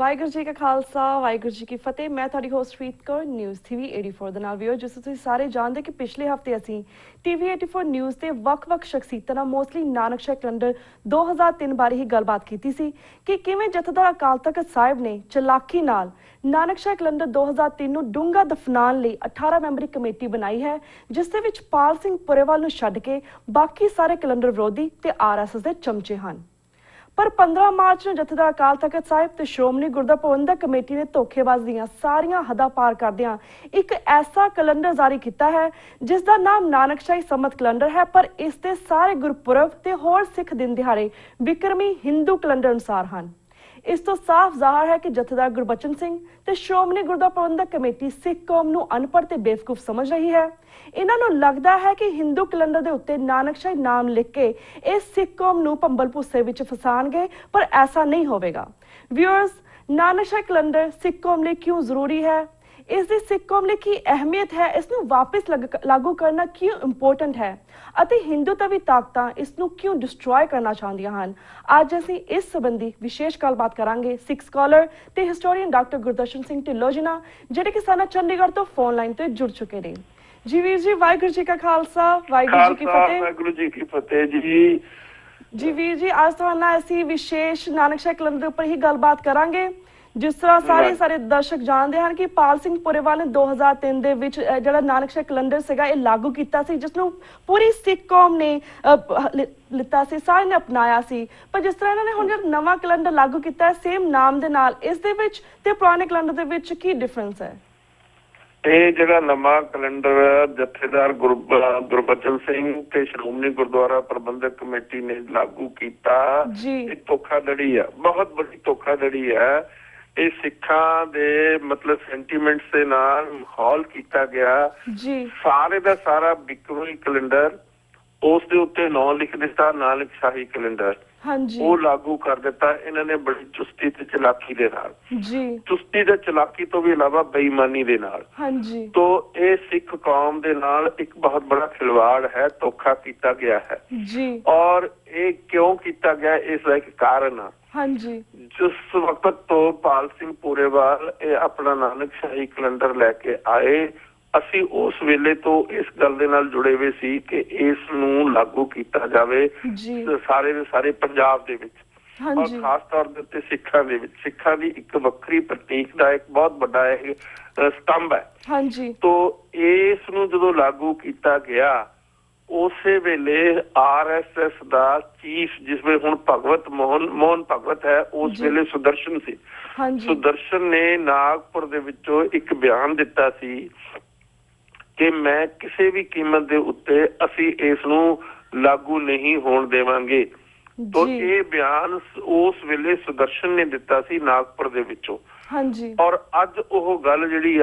ਵਾਹਿਗੁਰੂ ਜੀ ਕਾ ਖਾਲਸਾ ਵਾਹਿਗੁਰੂ ਜੀ ਕੀ ਫਤਿਹ। मैं ਤੁਹਾਡੀ ਹੋਸਟ ਪ੍ਰੀਤ ਕੌਰ ਨਿਊਜ਼ TV 84 ਦੇ ਨਾਲ ਵੀਓ। ਜਿਸ ਤੁਸੀਂ ਸਾਰੇ ਜਾਣਦੇ ਕਿ ਪਿਛਲੇ ਹਫਤੇ ਅਸੀਂ TV 84 ਨਿਊਜ਼ ਤੇ ਵੱਖ-ਵੱਖ ਸ਼ਖਸੀਅਤਾਂ ਨਾਲ ਮੋਸਟਲੀ ਨਾਨਕਸ਼ਾਹੀ ਕੈਲੰਡਰ 2003 ਬਾਰੇ ਹੀ ਗੱਲਬਾਤ ਕੀਤੀ ਸੀ ਕਿ ਕਿਵੇਂ ਜਥੇਦਾਰ ਅਕਾਲ ਤਖਤ ਸਾਹਿਬ ਨੇ ਚਲਾਕੀ ਨਾਲ ਨਾਨਕਸ਼ਾਹੀ ਕੈਲੰਡਰ 2003 ਨੂੰ ਡੂੰਘਾ ਦਫਨਾਉਣ ਲਈ 18 ਮੈਂਬਰੀ ਕਮੇਟੀ ਬਣਾਈ ਹੈ, ਜਿਸ ਦੇ ਵਿੱਚ ਪਾਲ ਸਿੰਘ ਪੁਰੇਵਾਲ ਨੂੰ ਛੱਡ ਕੇ ਬਾਕੀ ਸਾਰੇ ਕੈਲੰਡਰ ਵਿਰੋਧੀ ਤੇ RSS ਦੇ ਚਮਚੇ ਹਨ। पर 15 मार्च ਨੂੰ ਜਥੇਦਾਰ ਅਕਾਲ ਤਖਤ ਸਾਹਿਬ ਤੇ ਸ਼੍ਰੋਮਣੀ ਗੁਰਦੁਆਰਾ ਪ੍ਰਬੰਧਕ ਕਮੇਟੀ ਨੇ ਧੋਖੇਬਾਜ਼ ਦੀਆਂ ਸਾਰੀਆਂ ਹੱਦਾਂ ਪਾਰ ਕਰਦਿਆਂ ਇੱਕ ਐਸਾ ਕੈਲੰਡਰ ਜਾਰੀ ਕੀਤਾ ਹੈ ਜਿਸ ਦਾ ਨਾਮ ਨਾਨਕਸ਼ਾਹੀ ਸੰਮਤ ਕੈਲੰਡਰ ਹੈ, ਪਰ ਇਸ ਦੇ ਸਾਰੇ ਗੁਰਪੁਰਬ ਤੇ ਹੋਰ ਸਿੱਖ ਦਿਨ ਦਿਹਾੜੇ ਵਿਕਰਮੀ ਹਿੰਦੂ ਕੈਲੰਡਰ ਅਨੁਸਾਰ ਹਨ। ਇਸ ਤੋਂ ਸਾਫ਼ ਜ਼ਾਹਰ ਹੈ ਕਿ ਜਥੇਦਾਰ ਗੁਰਬਚਨ ਸਿੰਘ ਤੇ ਸ਼੍ਰੋਮਣੀ ਗੁਰਦੁਆਰਾ ਪ੍ਰਬੰਧਕ ਕਮੇਟੀ ਸਿੱਖ ਕੌਮ ਨੂੰ ਅਨਪੜ੍ਹ ਤੇ ਬੇਵਕੂਫ ਸਮਝ ਰਹੀ ਹੈ। ਇਹਨਾਂ ਨੂੰ ਲੱਗਦਾ ਹੈ ਕਿ ਹਿੰਦੂ ਕੈਲੰਡਰ ਦੇ ਉੱਤੇ ਨਾਨਕਸ਼ਾਹੀ ਨਾਮ ਲਿਖ ਕੇ ਇਹ ਸਿੱਖ ਕੌਮ ਨੂੰ ਭੰਬਲ ਭੁੱਸੇ ਵਿੱਚ ਫਸਾਣਗੇ, ਪਰ ਐਸਾ ਨਹੀਂ ਹੋਵੇਗਾ। ਵਿਊਅਰਸ, ਨਾਨਕਸ਼ਾਹੀ ਕੈਲੰਡਰ ਸਿੱਖ ਕੌਮ ਲਈ ਕਿਉਂ ਜ਼ਰੂਰੀ ਹੈ, ਇਸ ਦੀ ਸਿੱਖ ਕੌਮ ਲਈ ਕੀ ਅਹਿਮੀਅਤ ਹੈ, ਇਸ ਨੂੰ ਵਾਪਸ ਲਾਗੂ ਕਰਨਾ ਕਿਉਂ ਇੰਪੋਰਟੈਂਟ ਹੈ ਅਤੇ ਹਿੰਦੂਤਵੀ ਤਾਕਤਾਂ ਇਸ ਨੂੰ ਕਿਉਂ ਡਿਸਟਰੋਏ ਕਰਨਾ ਚਾਹੁੰਦੀਆਂ ਹਨ, ਅੱਜ ਅਸੀਂ ਇਸ ਸੰਬੰਧੀ ਵਿਸ਼ੇਸ਼ ਗੱਲਬਾਤ ਕਰਾਂਗੇ ਸਿੱਖ ਸਕਾਲਰ ਤੇ ਹਿਸਟੋਰੀਅਨ ਡਾਕਟਰ ਗੁਰਦਰਸ਼ਨ ਸਿੰਘ ਢਿੱਲੋਂ ਜੀ ਨਾਲ, ਜਿਹੜੇ ਕਿ ਸਾਡੇ ਚੰਡੀਗੜ੍ਹ ਤੋਂ ਫੋਨ ਲਾਈਨ ਤੇ ਜੁੜ ਚੁੱਕੇ ਨੇ। ਜੀ ਵੀਰ ਜੀ, ਵਾਹਿਗੁਰੂ ਜੀ ਕਾ ਖਾਲਸਾ ਵਾਹਿਗੁਰੂ ਜੀ ਕੀ ਫਤਿਹ। ਵਾਹਿਗੁਰੂ ਜੀ ਕੀ ਫਤਿਹ ਜੀ। ਜੀ ਵੀਰ ਜੀ, ਅੱਜ ਤੁਹਾਡੇ ਨਾਲ ਅਸੀਂ ਵਿਸ਼ੇਸ਼ ਨਾਨਕਸ਼ਾਹੀ ਕੈਲੰਡਰ ਦੇ ਉੱਪਰ ਹੀ ਗੱਲਬਾਤ ਕਰਾਂਗੇ। ਜਿਸ ਤਰ੍ਹਾਂ ਸਾਰੇ ਦਰਸ਼ਕ ਜਾਣਦੇ ਹਨ ਕਿ ਪਾਲ ਸਿੰਘ ਪੁਰੇਵਾਲ ਨੇ 2003 ਦੇ ਵਿੱਚ ਜਿਹੜਾ ਨਾਨਕਸ਼ਾਹੀ ਕੈਲੰਡਰ ਸੀਗਾ ਇਹ ਲਾਗੂ ਕੀਤਾ ਸੀ, ਜਿਸ ਨੂੰ ਪੂਰੀ ਸਿੱਖ ਕੌਮ ਨੇ ਲਿੱਤਾ ਸੀ, ਸਾਰੇ ਨੇ ਅਪਣਾਇਆ ਸੀ। ਪਰ ਜਿਸ ਤਰ੍ਹਾਂ ਇਹਨਾਂ ਨੇ ਹੁਣ ਜਿਹੜਾ ਨਵਾਂ ਕੈਲੰਡਰ ਲਾਗੂ ਕੀਤਾ ਹੈ ਸੇਮ ਨਾਮ ਦੇ ਨਾਲ, ਇਸ ਦੇ ਵਿੱਚ ਤੇ ਪੁਰਾਣੇ ਕੈਲੰਡਰ ਦੇ ਵਿੱਚ ਕੀ ਡਿਫਰੈਂਸ ਹੈ? ਇਹ ਜਿਹੜਾ ਨਵਾਂ ਕੈਲੰਡਰ ਜਥੇਦਾਰ ਗੁਰਬਚਨ ਸਿੰਘ ਤੇ ਸ਼੍ਰੋਮਣੀ ਗੁਰਦੁਆਰਾ ਪ੍ਰਬੰਧਕ ਕਮੇਟੀ ਨੇ ਲਾਗੂ ਕੀਤਾ, ਇਹ ਧੋਖਾਧੜੀ ਆ, ਬਹੁਤ ਵੱਡੀ ਧੋਖਾਧੜੀ ਹੈ। ਇਹ ਸਿੱਖਾਂ ਦੇ ਮਤਲਬ ਸੈਂਟੀਮੈਂਟਸ ਦੇ ਨਾਲ ਮਾਹੌਲ ਕੀਤਾ ਗਿਆ। ਸਾਰੇ ਦਾ ਸਾਰਾ ਬਿਕਰਮੀ ਕੈਲੰਡਰ ਉਸ ਦੇ ਉੱਤੇ ਨਾਂ ਲਿਖ ਦਿੱਤਾ, ਨਾਨਕਸ਼ਾਹੀ ਕੈਲੰਡਰ ਉਹ ਲਾਗੂ ਕਰ ਦਿੱਤਾ ਇਹਨਾਂ ਨੇ ਬੜੀ ਚੁਸਤੀ ਤੇ ਚਲਾਕੀ ਦੇ ਨਾਲ। ਚੁਸਤੀ ਤੇ ਚਲਾਕੀ ਤੋਂ ਵੀ ਇਲਾਵਾ ਬੇਈਮਾਨੀ ਦੇ ਨਾਲ। ਤੋ ਇਹ ਸਿੱਖ ਕੌਮ ਦੇ ਨਾਲ ਇੱਕ ਬਹੁਤ ਬੜਾ ਖਿਲਵਾੜ ਹੈ, ਧੋਖਾ ਕੀਤਾ ਗਿਆ ਹੈ। ਔਰ ਇਹ ਕਿਉਂ ਕੀਤਾ ਗਿਆ, ਇਸ ਦਾ ਇੱਕ ਕਾਰਨ ਆ। ਜਿਸ ਵਕਤ ਤੋਂ ਪਾਲ ਸਿੰਘ ਪੁਰੇਵਾਲ ਇਹ ਆਪਣਾ ਨਾਨਕਸ਼ਾਹੀ ਕੈਲੰਡਰ ਲੈ ਕੇ ਆਏ, ਅਸੀਂ ਉਸ ਵੇਲੇ ਤੋਂ ਇਸ ਗੱਲ ਦੇ ਨਾਲ ਜੁੜੇ ਹੋਏ ਸੀ ਕਿ ਇਸ ਨੂੰ ਲਾਗੂ ਕੀਤਾ ਜਾਵੇ ਸਾਰੇ ਦੇ ਸਾਰੇ ਪੰਜਾਬ ਦੇ ਵਿੱਚ, ਔਰ ਖਾਸ ਤੌਰ ਦੇ ਉੱਤੇ ਸਿੱਖਾਂ ਦੇ ਵਿੱਚ। ਸਿੱਖਾਂ ਦੀ ਇੱਕ ਵੱਖਰੀ ਪ੍ਰਤੀਕ ਦਾ ਇੱਕ ਬਹੁਤ ਵੱਡਾ ਇਹ ਸਤੰਭ ਹੈ। ਤੋ ਇਸ ਨੂੰ ਜਦੋਂ ਲਾਗੂ ਕੀਤਾ ਗਿਆ, ਉਸੇ ਵੇਲੇ RSS ਦਾ ਚੀਫ, ਜਿਸ ਵੇਲੇ ਹੁਣ ਭਗਵਤ ਮੋਹਨ ਭਗਵਤ ਹੈ, ਉਸ ਵੇਲੇ ਸੁਦਰਸ਼ਨ ਸੀ। ਸੁਦਰਸ਼ਨ ਨੇ ਨਾਗਪੁਰ ਦੇ ਵਿੱਚੋਂ ਇੱਕ ਬਿਆਨ ਦਿੱਤਾ ਸੀ ਕਿ ਮੈਂ ਕਿਸੇ ਵੀ ਕੀਮਤ ਦੇ ਉੱਤੇ ਅਸੀਂ ਇਸ ਨੂੰ ਲਾਗੂ ਨਹੀਂ ਹੋਣ ਦੇਵਾਂਗੇ। ਤੋ ਇਹ ਬਿਆਨ ਉਸ ਵੇਲੇ ਸੁਦਰਸ਼ਨ ਨੇ ਦਿੱਤਾ ਸੀ ਨਾਗਪੁਰ ਦੇ ਵਿੱਚੋਂ। ਔਰ ਅੱਜ ਉਹ ਗੱਲ ਜਿਹੜੀ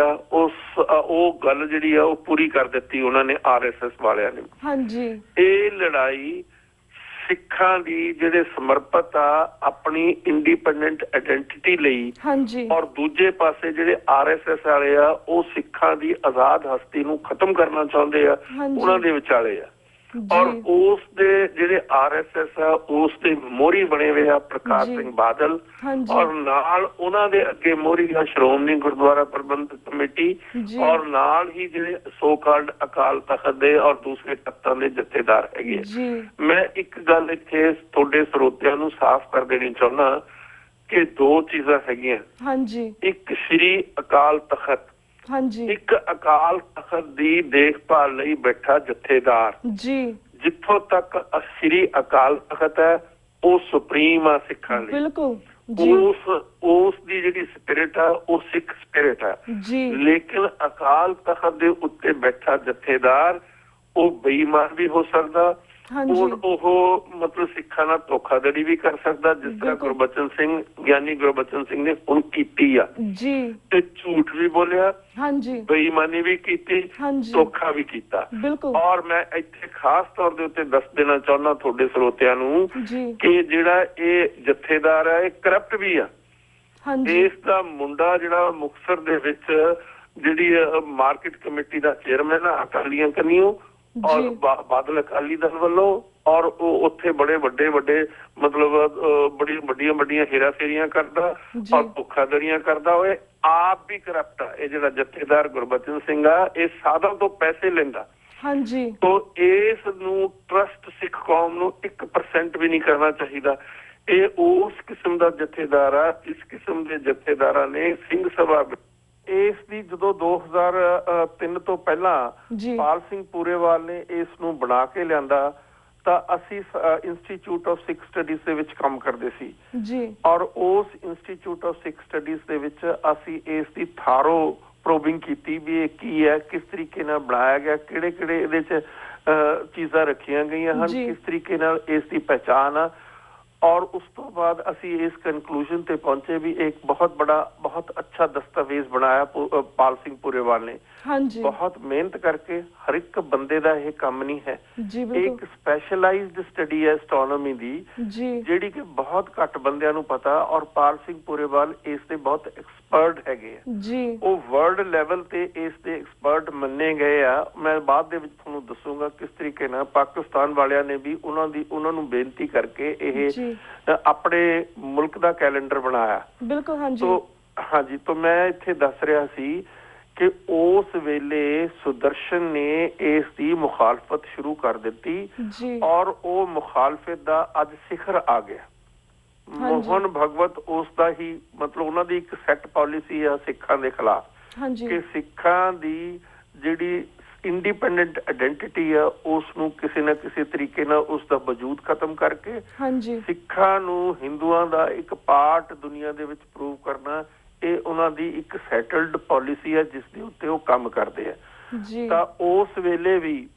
ਆ ਉਹ ਪੂਰੀ ਕਰ ਦਿੱਤੀ ਉਹਨਾਂ ਨੇ, RSS ਵਾਲਿਆਂ ਨੇ। ਇਹ ਲੜਾਈ ਸਿੱਖਾਂ ਦੀ ਜਿਹੜੇ ਸਮਰਪਿਤ ਆ ਆਪਣੀ ਇੰਡੀਪੈਂਡੈਂਟ ਆਇਡੈਂਟੀਟੀ ਲਈ, ਔਰ ਦੂਜੇ ਪਾਸੇ ਜਿਹੜੇ RSS ਵਾਲੇ ਆ ਉਹ ਸਿੱਖਾਂ ਦੀ ਆਜ਼ਾਦ ਹਸਤੀ ਨੂੰ ਖਤਮ ਕਰਨਾ ਚਾਹੁੰਦੇ ਆ, ਉਹਨਾਂ ਦੇ ਵਿਚਾਲੇ ਆ। ਔਰ ਉਸ ਦੇ ਜਿਹੜੇ RSS ਆ ਉਸ ਦੇ ਮੋਹਰੀ ਬਣੇ ਹੋਏ ਆ ਪ੍ਰਕਾਸ਼ ਸਿੰਘ ਬਾਦਲ, ਔਰ ਨਾਲ ਉਹਨਾਂ ਦੇ ਅੱਗੇ ਮੋਹਰੀ ਆ ਸ਼੍ਰੋਮਣੀ ਗੁਰਦੁਆਰਾ ਪ੍ਰਬੰਧਕ ਕਮੇਟੀ, ਔਰ ਨਾਲ ਹੀ ਜਿਹੜੇ ਸੋ ਕਾਲਡ ਅਕਾਲ ਤਖਤ ਦੇ ਔਰ ਦੂਸਰੇ ਤਖਤਾਂ ਦੇ ਜਥੇਦਾਰ ਹੈਗੇ। ਮੈਂ ਇੱਕ ਗੱਲ ਇੱਥੇ ਤੁਹਾਡੇ ਸਰੋਤਿਆਂ ਨੂੰ ਸਾਫ਼ ਕਰ ਦੇਣੀ ਚਾਹੁੰਦਾ ਕਿ ਦੋ ਚੀਜ਼ਾਂ ਹੈਗੀਆਂ। ਇੱਕ ਸ਼੍ਰੀ ਅਕਾਲ ਤਖਤ, ਇੱਕ ਅਕਾਲ ਤਖਤ ਦੀ ਦੇਖਭਾਲ ਲਈ ਬੈਠਾ ਜਥੇਦਾਰ। ਜਿੱਥੋਂ ਤੱਕ ਸ਼੍ਰੀ ਅਕਾਲ ਤਖਤ ਹੈ ਉਹ ਸੁਪਰੀਮ ਆ ਸਿੱਖਾਂ ਲਈ। ਉਸ ਦੀ ਜਿਹੜੀ ਸਪਿਰਿਟ ਆ ਉਹ ਸਿੱਖ ਸਪਿਰਿਟ ਹੈ। ਲੇਕਿਨ ਅਕਾਲ ਤਖਤ ਦੇ ਉੱਤੇ ਬੈਠਾ ਜਥੇਦਾਰ ਉਹ ਬੇਈਮਾਨ ਵੀ ਹੋ ਸਕਦਾ, ਉਹ ਮਤਲਬ ਸਿੱਖਾਂ ਨਾਲ ਧੋਖਾਧੜੀ ਵੀ ਕਰ ਸਕਦਾ, ਜਿਸ ਤਰ੍ਹਾਂ ਗੁਰਬਚਨ ਸਿੰਘ, ਗਿਆਨੀ ਗੁਰਬਚਨ ਸਿੰਘ ਨੇ ਹੁਣ ਕੀਤੀ ਆ। ਤੇ ਝੂਠ ਵੀ ਬੋਲਿਆ, ਬੇਈਮਾਨੀ ਵੀ ਕੀਤੀ, ਧੋਖਾ ਵੀ ਕੀਤਾ। ਔਰ ਮੈਂ ਇੱਥੇ ਖਾਸ ਤੌਰ ਦੇ ਉੱਤੇ ਦੱਸ ਦੇਣਾ ਚਾਹੁੰਦਾ ਤੁਹਾਡੇ ਸਰੋਤਿਆਂ ਨੂੰ ਕਿ ਜਿਹੜਾ ਇਹ ਜਥੇਦਾਰ ਹੈ ਇਹ ਕਰਪਟ ਵੀ ਆ। ਇਸ ਦਾ ਮੁੰਡਾ ਜਿਹੜਾ ਮੁਕਤਸਰ ਦੇ ਵਿੱਚ ਜਿਹੜੀ ਮਾਰਕੀਟ ਕਮੇਟੀ ਦਾ ਚੇਅਰਮੈਨ ਆ ਅਕਾਲੀਆਂ ਕਨੀਓ, ਔਰ ਬਾਦਲ ਅਕਾਲੀ ਦਲ ਵੱਲੋਂ, ਔਰ ਉਹ ਉੱਥੇ ਬੜੇ ਵੱਡੇ ਮਤਲਬ ਬੜੀ ਵੱਡੀਆਂ ਹੇਰਾਫੇਰੀਆਂ ਕਰਦਾ ਔਰ ਧੋਖਾਧੜੀਆਂ ਕਰਦਾ। ਹੋਏ ਆਪ ਵੀ ਕਰਪਟ ਆ। ਇਹ ਜਿਹੜਾ ਜਥੇਦਾਰ ਗੁਰਬਚਨ ਸਿੰਘ ਆ, ਇਹ ਸਾਧਾਂ ਤੋਂ ਪੈਸੇ ਲੈਂਦਾ। ਹਾਂਜੀ। ਤੋ ਇਸ ਨੂੰ ਟਰਸਟ ਸਿੱਖ ਕੌਮ ਨੂੰ 1% ਵੀ ਨਹੀਂ ਕਰਨਾ ਚਾਹੀਦਾ। ਇਹ ਉਸ ਕਿਸਮ ਦਾ ਜਥੇਦਾਰ ਆ। ਇਸ ਕਿਸਮ ਦੇ ਜਥੇਦਾਰਾਂ ਨੇ ਸਿੰਘ ਸਭਾ ਇਸ ਦੀ ਜਦੋਂ 2003 ਤੋਂ ਪਹਿਲਾਂ ਪਾਲ ਸਿੰਘ ਪੂਰੇਵਾਲ ਨੇ ਇਸ ਨੂੰ ਬਣਾ ਕੇ ਲਿਆਂਦਾ ਤਾਂ ਅਸੀਂ ਇੰਸਟੀਚਿਊਟ ਆਫ ਸਿੱਖ ਸਟੱਡੀਜ਼ ਦੇ ਵਿੱਚ ਕੰਮ ਕਰਦੇ ਸੀ ਜੀ। ਔਰ ਉਸ ਇੰਸਟੀਚਿਊਟ ਆਫ ਸਿੱਖ ਸਟੱਡੀਜ਼ ਦੇ ਵਿੱਚ ਅਸੀਂ ਇਸ ਦੀ ਥਾਰੋ ਪ੍ਰੋਬਿੰਗ ਕੀਤੀ ਵੀ ਇਹ ਕੀ ਹੈ, ਕਿਸ ਤਰੀਕੇ ਨਾਲ ਬਣਾਇਆ ਗਿਆ, ਕਿਹੜੇ ਇਹਦੇ 'ਚ ਚੀਜ਼ਾਂ ਰੱਖੀਆਂ ਗਈਆਂ ਹਨ, ਕਿਸ ਤਰੀਕੇ ਨਾਲ ਇਸ ਦੀ ਪਹਿਚਾਣ ਆ। ਔਰ ਉਸ ਤੋਂ ਬਾਅਦ ਅਸੀਂ ਇਸ ਕਨਕਲੂਜਨ ਤੇ ਪਹੁੰਚੇ ਵੀ ਇੱਕ ਬਹੁਤ ਅੱਛਾ ਦਸਤਾਵੇਜ਼ ਬਣਾਇਆ ਪਾਲ ਸਿੰਘ ਪੂਰੇਵਾਲ ਨੇ। ਬਹੁਤ ਮਿਹਨਤ ਕਰਕੇ, ਹਰ ਇੱਕ ਬੰਦੇ ਦਾ ਇਹ ਕੰਮ ਨਹੀਂ ਹੈ। ਇੱਕ ਸਪੈਸ਼ਲਾਈਜ਼ਡ ਸਟੱਡੀ ਹੈ ਐਸਟ੍ਰੋਨੋਮੀ ਦੀ, ਜਿਹੜੀ ਕਿ ਬਹੁਤ ਘੱਟ ਬੰਦਿਆਂ ਨੂੰ ਪਤਾ। ਔਰ ਪਾਲ ਸਿੰਘ ਪੂਰੇਵਾਲ ਇਸ ਦੇ ਬਹੁਤ ਐਕਸਪਰਟ ਹੈਗੇ ਆ। ਉਹ ਵਰਲਡ ਲੈਵਲ ਤੇ ਇਸ ਦੇ ਐਕਸਪਰਟ ਮੰਨੇ ਗਏ ਆ। ਮੈਂ ਬਾਅਦ ਦੇ ਵਿੱਚ ਤੁਹਾਨੂੰ ਦੱਸੂਗਾ ਕਿਸ ਤਰੀਕੇ ਨਾਲ ਪਾਕਿਸਤਾਨ ਵਾਲਿਆਂ ਨੇ ਵੀ ਉਹਨਾਂ ਨੂੰ ਬੇਨਤੀ ਕਰਕੇ ਇਹ ਆਪਣੇ ਮੁਲਕ ਦਾ ਕੈਲੰਡਰ ਬਣਾਇਆ। ਬਿਲਕੁਲ। ਹਾਂਜੀ। ਤਾਂ ਮੈਂ ਇੱਥੇ ਦੱਸ ਰਿਹਾ ਸੀ ਕਿ ਉਸ ਵੇਲੇ ਸੁਦਰਸ਼ਨ ਨੇ ਇਸ ਦੀ ਮੁਖਾਲਫਤ ਸ਼ੁਰੂ ਕਰ ਦਿੱਤੀ ਔਰ ਉਹ ਮੁਖਾਲਫਤ ਦਾ ਅੱਜ ਸਿਖਰ ਆ ਗਿਆ। ਮੋਹਨ ਭਗਵਤ ਉਸ ਦਾ ਹੀ ਮਤਲਬ ਉਹਨਾਂ ਦੀ ਇੱਕ ਸੈੱਟ ਪਾਲਿਸੀ ਆ ਸਿੱਖਾਂ ਦੇ ਖਿਲਾਫ ਕਿ ਸਿੱਖਾਂ ਦੀ ਜਿਹੜੀ ਇੰਡੀਪੈਂਡੈਂਟ ਆਇਡੈਂਟੀਟੀ ਆ ਉਸ ਨੂੰ ਕਿਸੇ ਨਾ ਕਿਸੇ ਤਰੀਕੇ ਨਾਲ ਉਸ ਦਾ ਵਜੂਦ ਖਤਮ ਕਰਕੇ ਸਿੱਖਾਂ ਨੂੰ ਹਿੰਦੂਆਂ ਦਾ ਇੱਕ ਪਾਰਟ ਦੁਨੀਆ ਦੇ ਵਿੱਚ ਪ੍ਰੂਵ ਕਰਨਾ, ਇਹ ਉਹਨਾਂ ਦੀ ਇੱਕ ਸੈਟਲਡ ਪਾਲਿਸੀ ਹੈ ਜਿਸ ਦੇ ਉੱਤੇ ਉਹ ਕੰਮ ਕਰਦੇ ਆ। ਤਾਂ ਉਸ ਵੇਲੇ ਵੀ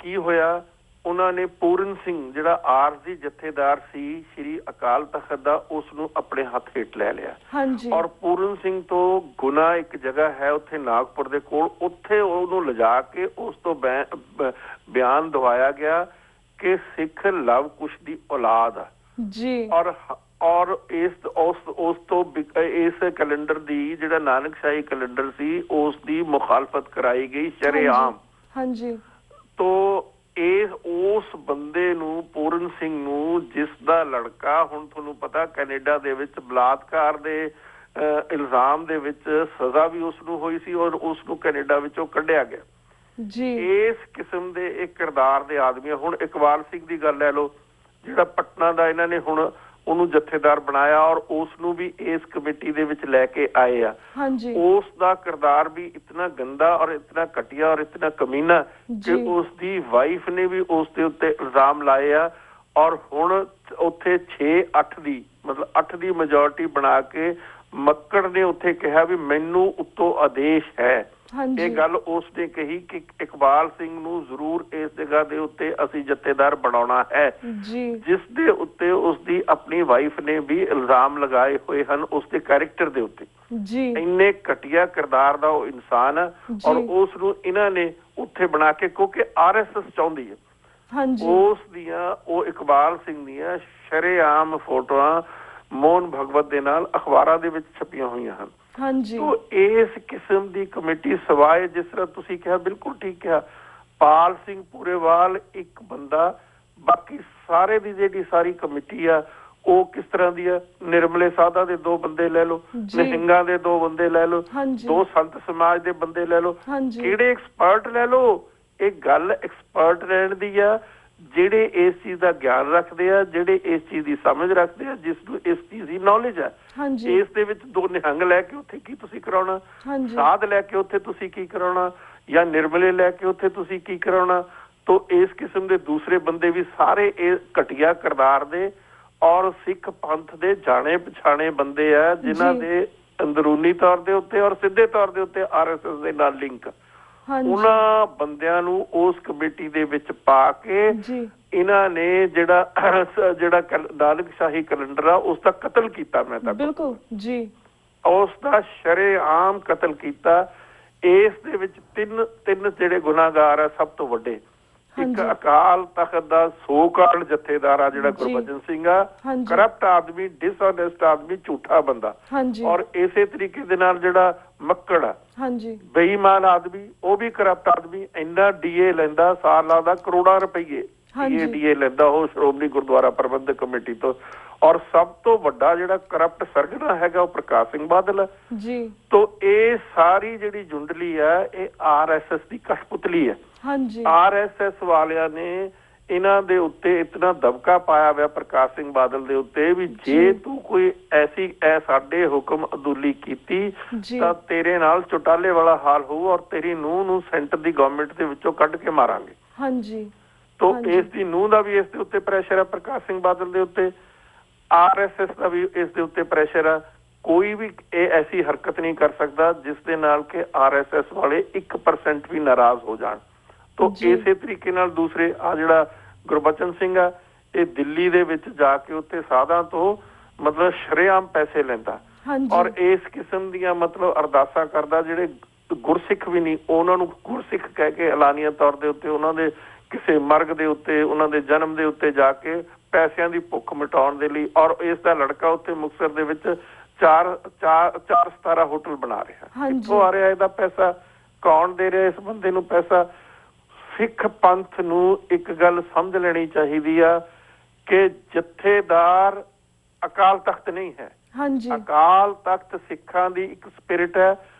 ਕੀ ਹੋਇਆ, ਉਹਨਾਂ ਨੇ ਪੂਰਨ ਸਿੰਘ ਜਿਹੜਾ ਆਰਜ਼ੀ ਜਥੇਦਾਰ ਸੀ ਸ਼੍ਰੀ ਅਕਾਲ ਤਖਤ ਦਾ, ਉਸ ਨੂੰ ਆਪਣੇ ਹੱਥ ਹੇਠ ਲੈ ਲਿਆ। ਔਰ ਪੂਰਨ ਸਿੰਘ ਤੋਂ ਗੁਨਾ ਇੱਕ ਜਗ੍ਹਾ ਹੈ ਉੱਥੇ ਨਾਗਪੁਰ ਦੇ ਕੋਲ, ਉੱਥੇ ਉਹਨੂੰ ਲਿਜਾ ਕੇ ਉਸ ਤੋਂ ਬਿਆਨ ਦਵਾਇਆ ਗਿਆ ਕਿ ਸਿੱਖ ਲਵ ਕੁਸ਼ ਦੀ ਔਲਾਦ ਆ। ਔਰ ਉਸ ਤੋਂ ਇਸ ਕੈਲੰਡਰ ਦੀ ਜਿਹੜਾ ਨਾਨਕਸ਼ਾਹੀ ਕੈਲੰਡਰ ਸੀ ਉਸ ਦੀ ਮੁਖਾਲਫਤ ਕਰਾਈ ਗਈ ਸ਼ਰੇਆਮ। ਤੋ ਉਸ ਬੰਦੇ ਨੂੰ, ਪੂਰਨ ਸਿੰਘ ਨੂੰ, ਜਿਸ ਦਾ ਲੜਕਾ ਹੁਣ ਤੁਹਾਨੂੰ ਪਤਾ ਕੈਨੇਡਾ ਦੇ ਵਿੱਚ ਬਲਾਤਕਾਰ ਦੇ ਇਲਜ਼ਾਮ ਦੇ ਵਿੱਚ ਸਜ਼ਾ ਵੀ ਉਸ ਨੂੰ ਹੋਈ ਸੀ ਔਰ ਉਸ ਨੂੰ ਕੈਨੇਡਾ ਵਿੱਚੋਂ ਕੱਢਿਆ ਗਿਆ। ਇਸ ਕਿਸਮ ਦੇ ਇੱਕ ਕਿਰਦਾਰ ਦੇ ਆਦਮੀ। ਹੁਣ ਇਕਬਾਲ ਸਿੰਘ ਦੀ ਗੱਲ ਲੈ ਲਓ, ਜਿਹੜਾ ਪਟਨਾ ਦਾ ਇਹਨਾਂ ਨੇ ਹੁਣ ਉਹਨੂੰ ਜਥੇਦਾਰ ਬਣਾਇਆ ਔਰ ਉਸ ਨੂੰ ਵੀ ਇਸ ਕਮੇਟੀ ਦੇ ਵਿੱਚ ਲੈ ਕੇ ਆਏ ਆ। ਉਸ ਦਾ ਕਿਰਦਾਰ ਵੀ ਇਤਨਾ ਗੰਦਾ ਔਰ ਇਤਨਾ ਘਟੀਆ ਔਰ ਇਤਨਾ ਕਮੀਨਾ ਕਿ ਉਸ ਦੀ ਵਾਈਫ ਨੇ ਵੀ ਉਸ ਦੇ ਉੱਤੇ ਇਲਜ਼ਾਮ ਲਾਏ ਆ। ਔਰ ਹੁਣ ਉੱਥੇ 6-8 ਦੀ ਮਤਲਬ 8 ਦੀ ਮੈਜੋਰਿਟੀ ਬਣਾ ਕੇ ਮੱਕੜ ਨੇ ਉੱਥੇ ਕਿਹਾ ਵੀ ਮੈਨੂੰ ਉੱਤੋਂ ਆਦੇਸ਼ ਹੈ। ਇਹ ਗੱਲ ਉਸ ਨੇ ਕਹੀ ਕਿ ਇਕਬਾਲ ਸਿੰਘ ਨੂੰ ਜ਼ਰੂਰ ਇਸ ਜਗ੍ਹਾ ਦੇ ਉੱਤੇ ਅਸੀਂ ਜਥੇਦਾਰ ਬਣਾਉਣਾ ਹੈ, ਜਿਸ ਦੇ ਉੱਤੇ ਉਸ ਦੀ ਆਪਣੀ ਵਾਈਫ ਨੇ ਵੀ ਇਲਜ਼ਾਮ ਲਗਾਏ ਹੋਏ ਹਨ ਉਸ ਦੇ ਕੈਰੈਕਟਰ ਦੇ ਉੱਤੇ। ਇੰਨੇ ਘਟੀਆ ਕਿਰਦਾਰ ਦਾ ਉਹ ਇਨਸਾਨ ਹੈ ਔਰ ਉਸ ਨੂੰ ਇਹਨਾਂ ਨੇ ਉੱਥੇ ਬਣਾ ਕੇ, ਕਿਉਂਕਿ RSS ਚਾਹੁੰਦੀ ਹੈ ਉਸ ਦੀਆਂ, ਉਹ ਇਕਬਾਲ ਸਿੰਘ ਦੀਆਂ ਸ਼ਰੇਆਮ ਫੋਟੋਆਂ ਮੋਹਨ ਭਗਵਤ ਦੇ ਨਾਲ ਅਖਬਾਰਾਂ ਦੇ ਵਿੱਚ ਛਪੀਆਂ ਹੋਈਆਂ ਹਨ। ਤੋ ਇਸ ਕਿਸਮ ਦੀ ਕਮੇਟੀ ਸਵਾਏ, ਜਿਸ ਤਰ੍ਹਾਂ ਤੁਸੀਂ ਕਿਹਾ, ਬਿਲਕੁਲ ਠੀਕ ਕਿਹਾ, ਪਾਲ ਸਿੰਘ ਪੂਰੇਵਾਲ ਇੱਕ ਬੰਦਾ, ਬਾਕੀ ਸਾਰੇ ਦੀ ਜਿਹੜੀ ਸਾਰੀ ਕਮੇਟੀ ਆ ਉਹ ਕਿਸ ਤਰ੍ਹਾਂ ਦੀ ਆ। ਨਿਰਮਲੇ ਸਾਧਾ ਦੇ 2 ਬੰਦੇ ਲੈ ਲਓ, ਨਿਹੰਗਾਂ ਦੇ 2 ਬੰਦੇ ਲੈ ਲਓ, 2 ਸੰਤ ਸਮਾਜ ਦੇ ਬੰਦੇ ਲੈ ਲਓ, ਕਿਹੜੇ ਐਕਸਪਰਟ ਲੈ ਲਓ। ਇਹ ਗੱਲ ਐਕਸਪਰਟ ਰਹਿਣ ਦੀ ਆ, ਜਿਹੜੇ ਇਸ ਚੀਜ਼ ਦਾ ਗਿਆਨ ਰੱਖਦੇ ਆ, ਜਿਹੜੇ ਇਸ ਚੀਜ਼ ਦੀ ਸਮਝ ਰੱਖਦੇ ਆ, ਜਿਸ ਨੂੰ ਇਸ ਚੀਜ਼ ਦੀ ਨੌਲੇਜ ਹੈ। ਇਸ ਦੇ ਵਿੱਚ 2 ਨਿਹੰਗ ਲੈ ਕੇ ਉੱਥੇ ਕੀ ਤੁਸੀਂ ਕਰਾਉਣਾ, ਸਾਧ ਲੈ ਕੇ ਉੱਥੇ ਤੁਸੀਂ ਕੀ ਕਰਾਉਣਾ, ਜਾਂ ਨਿਰਮਲੇ ਲੈ ਕੇ ਉੱਥੇ ਤੁਸੀਂ ਕੀ ਕਰਾਉਣਾ। ਤੋ ਇਸ ਕਿਸਮ ਦੇ ਦੂਸਰੇ ਬੰਦੇ ਵੀ ਸਾਰੇ ਇਹ ਘਟੀਆ ਕਿਰਦਾਰ ਦੇ ਔਰ ਸਿੱਖ ਪੰਥ ਦੇ ਜਾਣੇ ਪਛਾਣੇ ਬੰਦੇ ਆ, ਜਿਨ੍ਹਾਂ ਦੇ ਅੰਦਰੂਨੀ ਤੌਰ ਦੇ ਉੱਤੇ ਔਰ ਸਿੱਧੇ ਤੌਰ ਦੇ ਉੱਤੇ RSS ਦੇ ਨਾਲ ਲਿੰਕ। ਉਹਨਾਂ ਬੰਦਿਆਂ ਨੂੰ ਉਸ ਕਮੇਟੀ ਦੇ ਵਿੱਚ ਪਾ ਕੇ ਇਹਨਾਂ ਨੇ ਜਿਹੜਾ ਨਾਨਕਸ਼ਾਹੀ ਕੈਲੰਡਰ ਆ ਉਸ ਦਾ ਕਤਲ ਕੀਤਾ। ਮੈਂ ਤਾਂ ਬਿਲਕੁਲ ਉਸ ਦਾ ਸ਼ਰੇਆਮ ਕਤਲ ਕੀਤਾ। ਇਸ ਦੇ ਵਿੱਚ ਤਿੰਨ ਜਿਹੜੇ ਗੁਨਾਹਗਾਰ ਆ ਸਭ ਤੋਂ ਵੱਡੇ, ਇੱਕ ਅਕਾਲ ਤਖਤ ਦਾ ਸੋ ਕਾਲਡ ਜਥੇਦਾਰ ਆ ਜਿਹੜਾ ਗੁਰਬਚਨ ਸਿੰਘ ਆ, ਕਰਪਟ ਆਦਮੀ, ਡਿਸਆਨੈਸਟ ਆਦਮੀ, ਝੂਠਾ ਬੰਦਾ। ਔਰ ਇਸੇ ਤਰੀਕੇ ਦੇ ਨਾਲ ਜਿਹੜਾ ਮੱਕੜ ਆ, ਬੇਈਮਾਨ ਆਦਮੀ, ਉਹ ਵੀ ਕਰਪਟ ਆਦਮੀ, ਇੰਨਾ DA ਲੈਂਦਾ, ਸਾਲ ਲਾਉਂਦਾ ਕਰੋੜਾਂ ਰੁਪਈਏ, टीएडीए ਲੈਂਦਾ ਉਹ ਸ਼੍ਰੋਮਣੀ ਗੁਰਦੁਆਰਾ ਪ੍ਰਬੰਧਕ ਕਮੇਟੀ ਤੋਂ। ਔਰ ਸਭ ਤੋਂ ਵੱਡਾ ਜਿਹੜਾ ਕਰਪਟ ਸਰਗਨਾ ਹੈਗਾ ਉਹ ਪ੍ਰਕਾਸ਼ ਸਿੰਘ ਬਾਦਲ ਹੈ ਜੀ। ਤੋਂ ਇਹ ਸਾਰੀ ਜਿਹੜੀ ਜੁੰਡਲੀ ਹੈ ਇਹ ਆਰਐਸਐਸ ਦੀ ਕਠਪੁਤਲੀ ਹੈ। ਆਰਐਸਐਸ ਵਾਲਿਆਂ ਨੇ ਇਹਨਾਂ ਦੇ ਉੱਤੇ ਇਤਨਾ ਦਬਕਾ ਪਾਇਆ ਹੋਇਆ ਪ੍ਰਕਾਸ਼ ਸਿੰਘ ਬਾਦਲ ਦੇ ਉੱਤੇ ਵੀ ਜੇ ਤੂੰ ਕੋਈ ਐਸੀ ਸਾਡੇ ਹੁਕਮ ਅਦੂਲੀ ਕੀਤੀ ਤਾਂ ਤੇਰੇ ਨਾਲ ਚੁਟਾਲੇ ਵਾਲਾ ਹਾਲ ਹੋਊ ਔਰ ਤੇਰੀ ਨੂੰਹ ਨੂੰ ਸੈਂਟਰ ਦੀ ਗਵਰਨਮੈਂਟ ਦੇ ਵਿੱਚੋਂ ਕੱਢ ਕੇ ਮਾਰਾਂਗੇ। ਤੋ ਇਸ ਦੀ ਨੂੰਹ ਦਾ ਵੀ ਇਸ ਦੇ ਉੱਤੇ ਪ੍ਰੈਸ਼ਰ ਹੈ ਪ੍ਰਕਾਸ਼ ਸਿੰਘ ਬਾਦਲ ਦੇ ਉੱਤੇ, ਆਰਐਸਐਸ ਦਾ ਵੀ ਇਸ ਦੇ ਉੱਤੇ ਪ੍ਰੈਸ਼ਰ ਹੈ। ਕੋਈ ਵੀ ਇਹ ਐਸੀ ਹਰਕਤ ਨਹੀਂ ਕਰ ਸਕਦਾ ਜਿਸ ਦੇ ਨਾਲ ਕਿ ਆਰਐਸਐਸ ਵਾਲੇ 1% ਵੀ ਨਾਰਾਜ਼ ਹੋ ਜਾਣ। ਤੋ ਇਸੇ ਤਰੀਕੇ ਨਾਲ ਦੂਸਰੇ ਆ ਜਿਹੜਾ ਗੁਰਬਚਨ ਸਿੰਘ ਆ ਇਹ ਦਿੱਲੀ ਦੇ ਵਿੱਚ ਜਾ ਕੇ ਉੱਥੇ ਸਾਧਾਂ ਤੋਂ ਮਤਲਬ ਸ਼ਰੇਆਮ ਪੈਸੇ ਲੈਂਦਾ ਔਰ ਇਸ ਕਿਸਮ ਦੀਆਂ ਮਤਲਬ ਅਰਦਾਸਾਂ ਕਰਦਾ ਜਿਹੜੇ ਗੁਰਸਿੱਖ ਵੀ ਨਹੀਂ ਉਹਨਾਂ ਨੂੰ ਗੁਰਸਿੱਖ ਕਹਿ ਕੇ ਐਲਾਨੀਆ ਤੌਰ ਦੇ ਉੱਤੇ ਉਹਨਾਂ ਦੇ ਕਿਸੇ ਮਰਗ ਦੇ ਉੱਤੇ ਉਹਨਾਂ ਦੇ ਜਨਮ ਦੇ ਉੱਤੇ ਜਾ ਕੇ ਪੈਸਿਆਂ ਦੀ ਭੁੱਖ ਮਿਟਾਉਣ ਦੇ ਲਈ। ਔਰ ਇਸ ਦਾ ਲੜਕਾ ਉੱਥੇ ਮੁਕਤਸਰ ਦੇ ਵਿੱਚ 4 ਹੋਟਲ ਬਣਾ ਰਿਹਾ। ਕਿੱਥੋਂ ਆ ਰਿਹਾ ਇਹਦਾ ਪੈਸਾ? ਕੌਣ ਦੇ ਰਿਹਾ ਇਸ ਬੰਦੇ ਨੂੰ ਪੈਸਾ? ਸਿੱਖ ਪੰਥ ਨੂੰ ਇੱਕ ਗੱਲ ਸਮਝ ਲੈਣੀ ਚਾਹੀਦੀ ਆ ਕਿ ਜਥੇਦਾਰ ਅਕਾਲ ਤਖਤ ਨਹੀਂ ਹੈ। ਅਕਾਲ ਤਖਤ ਸਿੱਖਾਂ ਦੀ ਇੱਕ ਸਪਿਰਿਟ ਹੈ,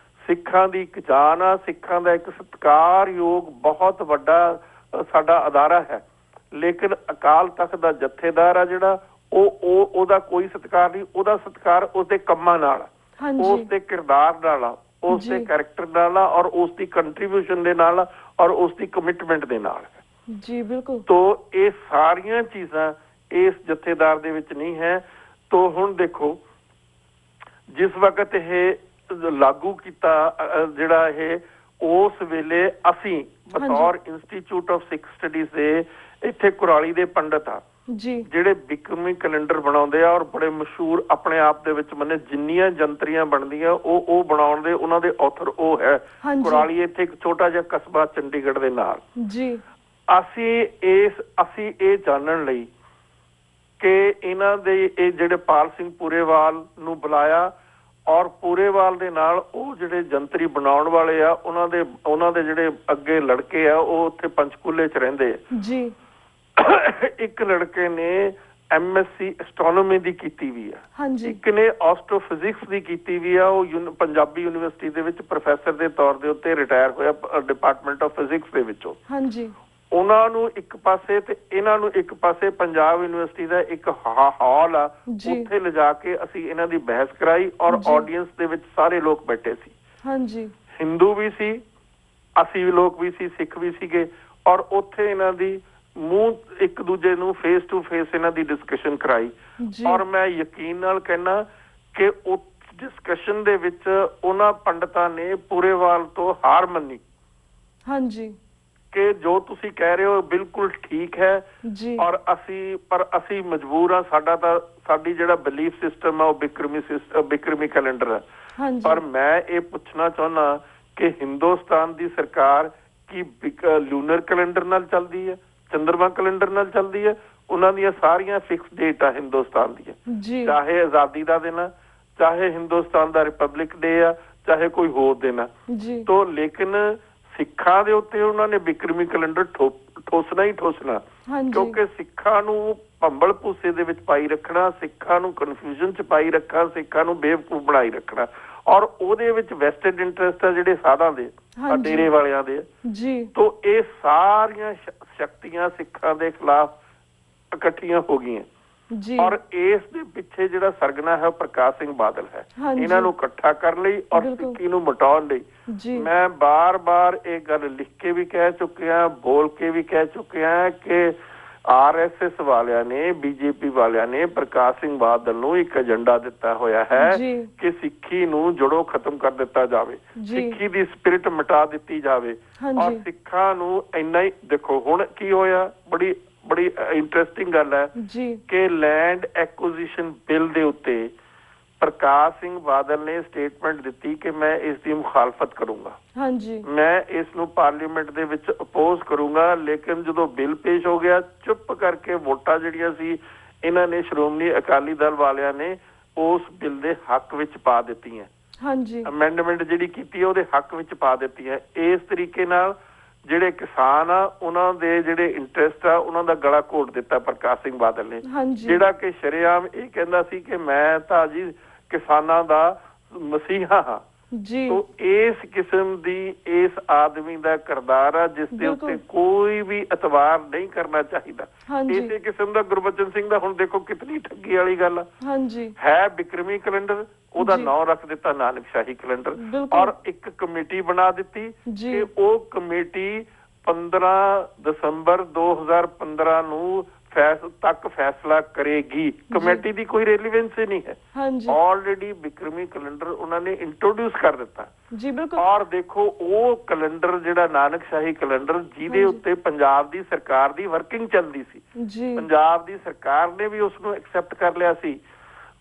ਸਿੱਖਾਂ ਦੀ ਇੱਕ ਜਾਨ ਆ, ਸਿੱਖਾਂ ਦਾ ਇੱਕ ਸਤਿਕਾਰਯੋਗ ਬਹੁਤ ਵੱਡਾ ਸਾਡਾ ਅਦਾਰਾ ਹੈ। ਲੇਕਿਨ ਅਕਾਲ ਤਖਤ ਦਾ ਜਥੇਦਾਰ ਆ ਜਿਹੜਾ ਉਹਦਾ ਕੋਈ ਸਤਿਕਾਰ ਨਹੀਂ। ਉਹਦਾ ਸਤਿਕਾਰ ਉਸਦੇ ਕੰਮਾਂ ਨਾਲ, ਉਸਦੇ ਕਿਰਦਾਰ ਨਾਲ, ਉਸਦੇ ਕੈਰੈਕਟਰ ਨਾਲ ਔਰ ਉਸਦੀ ਕੰਟਰੀਬਿਊਸ਼ਨ ਦੇ ਨਾਲ ਔਰ ਉਸਦੀ ਕਮਿਟਮੈਂਟ ਦੇ ਨਾਲ ਜੀ। ਬਿਲਕੁਲ। ਤੋ ਇਹ ਸਾਰੀਆਂ ਚੀਜ਼ਾਂ ਇਸ ਜਥੇਦਾਰ ਦੇ ਵਿੱਚ ਨਹੀਂ ਹੈ। ਤੋ ਹੁਣ ਦੇਖੋ ਜਿਸ ਵਕਤ ਇਹ ਲਾਗੂ ਕੀਤਾ ਜਿਹੜਾ ਇਹ ਉਸ ਵੇਲੇ ਅਸੀਂ ਬਤੌਰ ਇੰਸਟੀਚਿਊਟ ਆਫ ਸਿੱਖ ਸਟੱਡੀਜ਼ ਦੇ ਇੱਥੇ ਕੁਰਾਲੀ ਦੇ ਪੰਡਤ ਆ ਜਿਹੜੇ ਬਿਕਰਮੀ ਕੈਲੰਡਰ ਬਣਾਉਂਦੇ ਆ ਔਰ ਬੜੇ ਮਸ਼ਹੂਰ ਆਪਣੇ ਆਪ ਦੇ ਵਿੱਚ ਮੰਨੇ ਜਿੰਨੀਆਂ ਜੰਤਰੀਆਂ ਬਣਦੀਆਂ ਉਹ ਬਣਾਉਣ ਦੇ ਉਹਨਾਂ ਦੇ ਆਥਰ ਉਹ ਹੈ ਕੁਰਾਲੀ ਇੱਥੇ ਇੱਕ ਛੋਟਾ ਜਿਹਾ ਕਸਬਾ ਚੰਡੀਗੜ੍ਹ ਦੇ ਨਾਲ ਜੀ। ਅਸੀਂ ਇਹ ਜਾਣਨ ਲਈ ਕਿ ਇਹਨਾਂ ਦੇ ਇਹ ਜਿਹੜੇ ਪਾਲ ਸਿੰਘ ਪੂਰੇਵਾਲ ਨੂੰ ਬੁਲਾਇਆ ਔਰ ਪੂਰੇਵਾਲ ਦੇ ਨਾਲ ਉਹ ਜਿਹੜੇ ਜੰਤਰੀ ਬਣਾਉਣ ਵਾਲੇ ਆ ਉਹਨਾਂ ਦੇ ਜਿਹੜੇ ਅੱਗੇ ਲੜਕੇ ਆ ਉਹ ਉੱਥੇ ਪੰਚਕੂਲੇ 'ਚ ਰਹਿੰਦੇ ਆ ਜੀ। ਇੱਕ ਲੜਕੇ ਨੇ MSc ਐਸਟ੍ਰੋਨੋਮੀ ਦੀ ਕੀਤੀ ਵੀ ਆ, ਇੱਕ ਨੇ ਐਸਟ੍ਰੋਫਿਜ਼ਿਕਸ ਦੀ ਕੀਤੀ ਵੀ ਆ। ਉਹ ਪੰਜਾਬੀ ਯੂਨੀਵਰਸਿਟੀ ਦੇ ਵਿੱਚ ਪ੍ਰੋਫੈਸਰ ਦੇ ਤੌਰ ਦੇ ਉੱਤੇ ਰਿਟਾਇਰ ਹੋਇਆ ਡਿਪਾਰਟਮੈਂਟ ਆਫ ਫਿਜ਼ਿਕਸ ਦੇ ਵਿੱਚੋਂ। ਉਹਨਾਂ ਨੂੰ ਇੱਕ ਪਾਸੇ ਤੇ ਇਹਨਾਂ ਨੂੰ ਇੱਕ ਪਾਸੇ ਪੰਜਾਬ ਯੂਨੀਵਰਸਿਟੀ ਦਾ ਇੱਕ ਹਾਲ ਆ ਉੱਥੇ ਲਿਜਾ ਕੇ ਅਸੀਂ ਇਹਨਾਂ ਦੀ ਬਹਿਸ ਕਰਾਈ ਔਰ ਆਡੀਅנס ਦੇ ਵਿੱਚ ਸਾਰੇ ਲੋਕ ਬੈਠੇ ਸੀ, ਹਿੰਦੂ ਵੀ ਸੀ, ਅਸੀਂ ਲੋਕ ਵੀ ਸੀ, ਸਿੱਖ ਵੀ ਸੀਗੇ ਔਰ ਉੱਥੇ ਇਹਨਾਂ ਦੀ ਮੂੰਹ ਇੱਕ ਦੂਜੇ ਨੂੰ ਫੇਸ ਟੂ ਫੇਸ ਇਹਨਾਂ ਦੀ ਡਿਸਕਸ਼ਨ ਕਰਾਈ। ਔਰ ਮੈਂ ਯਕੀਨ ਨਾਲ ਕਹਿਣਾ ਕਿ ਉਸ ਡਿਸਕਸ਼ਨ ਦੇ ਵਿੱਚ ਉਹਨਾਂ ਪੰਡਤਾਂ ਨੇ ਪੂਰੇਵਾਲ ਤੋਂ ਹਾਰ ਮੰਨੀ ਕਿ ਜੋ ਤੁਸੀਂ ਕਹਿ ਰਹੇ ਹੋ ਬਿਲਕੁਲ ਠੀਕ ਹੈ ਔਰ ਅਸੀਂ ਮਜਬੂਰ ਆ। ਸਾਡੀ ਜਿਹੜਾ ਬਿਲੀਫ ਸਿਸਟਮ ਆ ਉਹ ਬਿਕਰਮੀ ਕੈਲੰਡਰ ਹੈ। ਪਰ ਮੈਂ ਇਹ ਪੁੱਛਣਾ ਚਾਹੁੰਦਾ ਕਿ ਹਿੰਦੁਸਤਾਨ ਦੀ ਸਰਕਾਰ ਕੀ ਲੂਨਰ ਕੈਲੰਡਰ ਨਾਲ ਚੱਲਦੀ ਹੈ, ਚੰਦਰਮਾ ਕੈਲੰਡਰ ਨਾਲ ਚੱਲਦੀ ਹੈ? ਉਹਨਾਂ ਦੀਆਂ ਸਾਰੀਆਂ ਫਿਕਸ ਡੇਟ ਆ ਹਿੰਦੁਸਤਾਨ ਦੀਆਂ, ਚਾਹੇ ਆਜ਼ਾਦੀ ਦਾ ਦਿਨ ਆ, ਚਾਹੇ ਹਿੰਦੁਸਤਾਨ ਦਾ ਰਿਪਬਲਿਕ ਡੇ ਆ, ਚਾਹੇ ਕੋਈ ਹੋਰ ਦਿਨ ਆ। ਤੋ ਲੇਕਿਨ ਸਿੱਖਾਂ ਦੇ ਉੱਤੇ ਉਹਨਾਂ ਨੇ ਬਿਕਰਮੀ ਕੈਲੰਡਰ ਠੋਸਣਾ ਹੀ ਠੋਸਣਾ ਕਿਉਂਕਿ ਸਿੱਖਾਂ ਨੂੰ ਭੰਬਲ ਭੂਸੇ ਦੇ ਵਿੱਚ ਪਾਈ ਰੱਖਣਾ, ਸਿੱਖਾਂ ਨੂੰ ਕਨਫਿਊਜ਼ਨ 'ਚ ਪਾਈ ਰੱਖਣਾ, ਸਿੱਖਾਂ ਨੂੰ ਬੇਵਕੂਫ ਬਣਾਈ ਰੱਖਣਾ ਔਰ ਉਹਦੇ ਵਿੱਚ ਵੈਸਟਡ ਇੰਟਰਸਟ ਆ ਜਿਹੜੇ ਸਾਧਾਂ ਦੇ ਡੇਰੇ ਵਾਲਿਆਂ ਦੇ ਜੀ। ਤੋ ਇਹ ਸਾਰੀਆਂ ਸ਼ਕਤੀਆਂ ਸਿੱਖਾਂ ਦੇ ਖਿਲਾਫ ਇਕੱਠੀਆਂ ਹੋ ਗਈਆਂ ਔਰ ਇਸ ਦੇ ਪਿੱਛੇ ਜਿਹੜਾ ਸਰਗਨਾ ਹੈ ਉਹ ਪ੍ਰਕਾਸ਼ ਸਿੰਘ ਬਾਦਲ ਹੈ। ਇਹਨਾਂ ਨੂੰ ਇਕੱਠਾ ਕਰਨ ਲਈ ਔਰ ਸਿੱਖੀ ਨੂੰ ਮਿਟਾਉਣ ਲਈ ਮੈਂ ਬਾਰ-ਬਾਰ ਇਹ ਗੱਲ ਲਿਖ ਕੇ ਵੀ ਕਹਿ ਚੁੱਕਿਆ, ਬੋਲ ਕੇ ਵੀ ਕਹਿ ਚੁੱਕਿਆ ਕਿ RSS ਵਾਲਿਆਂ ਨੇ, BJP ਵਾਲਿਆਂ ਨੇ ਪ੍ਰਕਾਸ਼ ਸਿੰਘ ਬਾਦਲ ਨੂੰ ਇੱਕ ਏਜੰਡਾ ਦਿੱਤਾ ਹੋਇਆ ਹੈ ਕਿ ਸਿੱਖੀ ਨੂੰ ਜੜੋਂ ਖਤਮ ਕਰ ਦਿੱਤਾ ਜਾਵੇ, ਸਿੱਖੀ ਦੀ ਸਪਿਰਿਟ ਮਿਟਾ ਦਿੱਤੀ ਜਾਵੇ ਔਰ ਸਿੱਖਾਂ ਨੂੰ ਇੰਨਾ ਹੀ। ਦੇਖੋ ਹੁਣ ਕੀ ਹੋਇਆ, ਬੜੀ ਇੰਟਰਸਟਿੰਗ ਗੱਲ ਹੈ ਕਿ ਲੈਂਡ ਐਕੁਜ਼ੀਸ਼ਨ ਬਿੱਲ ਦੇ ਉੱਤੇ ਪ੍ਰਕਾਸ਼ ਸਿੰਘ ਬਾਦਲ ਨੇ ਸਟੇਟਮੈਂਟ ਦਿੱਤੀ ਕਿ ਮੈਂ ਇਸ ਦੀ ਮੁਖਾਲਫਤ ਕਰੂੰਗਾ, ਮੈਂ ਇਸ ਨੂੰ ਪਾਰਲੀਮੈਂਟ ਦੇ ਵਿੱਚ ਅਪੋਜ਼ ਕਰੂੰਗਾ। ਲੇਕਿਨ ਜਦੋਂ ਬਿੱਲ ਪੇਸ਼ ਹੋ ਗਿਆ ਚੁੱਪ ਕਰਕੇ ਵੋਟਾਂ ਜਿਹੜੀਆਂ ਸੀ ਇਹਨਾਂ ਨੇ ਸ਼੍ਰੋਮਣੀ ਅਕਾਲੀ ਦਲ ਵਾਲਿਆਂ ਨੇ ਉਸ ਬਿੱਲ ਦੇ ਹੱਕ ਵਿੱਚ ਪਾ ਦਿੱਤੀਆਂ, ਅਮੈਂਡਮੈਂਟ ਜਿਹੜੀ ਕੀਤੀ ਹੈ ਉਹਦੇ ਹੱਕ ਵਿੱਚ ਪਾ ਦਿੱਤੀ ਹੈ। ਇਸ ਤਰੀਕੇ ਨਾਲ ਜਿਹੜੇ ਕਿਸਾਨ ਆ ਉਹਨਾਂ ਦੇ ਜਿਹੜੇ ਇੰਟਰਸਟ ਆ ਉਹਨਾਂ ਦਾ ਗਲਾ ਘੋਟ ਦਿੱਤਾ ਪ੍ਰਕਾਸ਼ ਸਿੰਘ ਬਾਦਲ ਨੇ, ਜਿਹੜਾ ਕਿ ਸ਼ਰੇਆਮ ਇਹ ਕਹਿੰਦਾ ਸੀ ਕਿ ਮੈਂ ਤਾਂ ਜੀ ਕਿਸਾਨਾਂ ਦਾ ਮਸੀਹਾ ਹਾਂ। ਜੀ ਤੋ ਇਸ ਕਿਸਮ ਦੀ ਇਸ ਆਦਮੀ ਦਾ ਕਿਰਦਾਰ ਆ ਜਿਸ ਦੇ ਉੱਤੇ ਕੋਈ ਵੀ ਇਤਬਾਰ ਨਹੀਂ ਕਰਨਾ ਚਾਹੀਦਾ। ਇਸੇ ਕਿਸਮ ਦਾ ਗੁਰਬਚਨ ਸਿੰਘ ਦਾ ਹੁਣ ਦੇਖੋ ਕਿਤਨੀ ਠੱਗੀ ਵਾਲੀ ਗੱਲ ਆ। ਹੈ ਬਿਕਰਮੀ ਕੈਲੰਡਰ, ਉਹਦਾ ਨਾਂ ਰੱਖ ਦਿੱਤਾ ਨਾਨਕਸ਼ਾਹੀ ਕੈਲੰਡਰ, ਔਰ ਇੱਕ ਕਮੇਟੀ ਬਣਾ ਦਿੱਤੀ ਕਿ ਉਹ ਕਮੇਟੀ 15 ਦਸੰਬਰ 2015 ਨੂੰ ਤੱਕ ਫੈਸਲਾ ਕਰੇਗੀ। ਕਮੇਟੀ ਦੀ ਕੋਈ ਰੈਲੀਵੈਂਸ ਹੀ ਨਹੀਂ ਹੈ। ਆਲਰੇਡੀ ਬਿਕਰਮੀ ਕੈਲੰਡਰ ਉਹਨਾਂ ਨੇ ਇੰਟਰੋਡਿਊਸ ਕਰ ਦਿੱਤਾ। ਔਰ ਦੇਖੋ ਉਹ ਕੈਲੰਡਰ ਜਿਹੜਾ ਨਾਨਕਸ਼ਾਹੀ ਕੈਲੰਡਰ ਜਿਹਦੇ ਉੱਤੇ ਪੰਜਾਬ ਦੀ ਸਰਕਾਰ ਦੀ ਵਰਕਿੰਗ ਚੱਲਦੀ ਸੀ, ਪੰਜਾਬ ਦੀ ਸਰਕਾਰ ਨੇ ਵੀ ਉਸਨੂੰ ਐਕਸੈਪਟ ਕਰ ਲਿਆ ਸੀ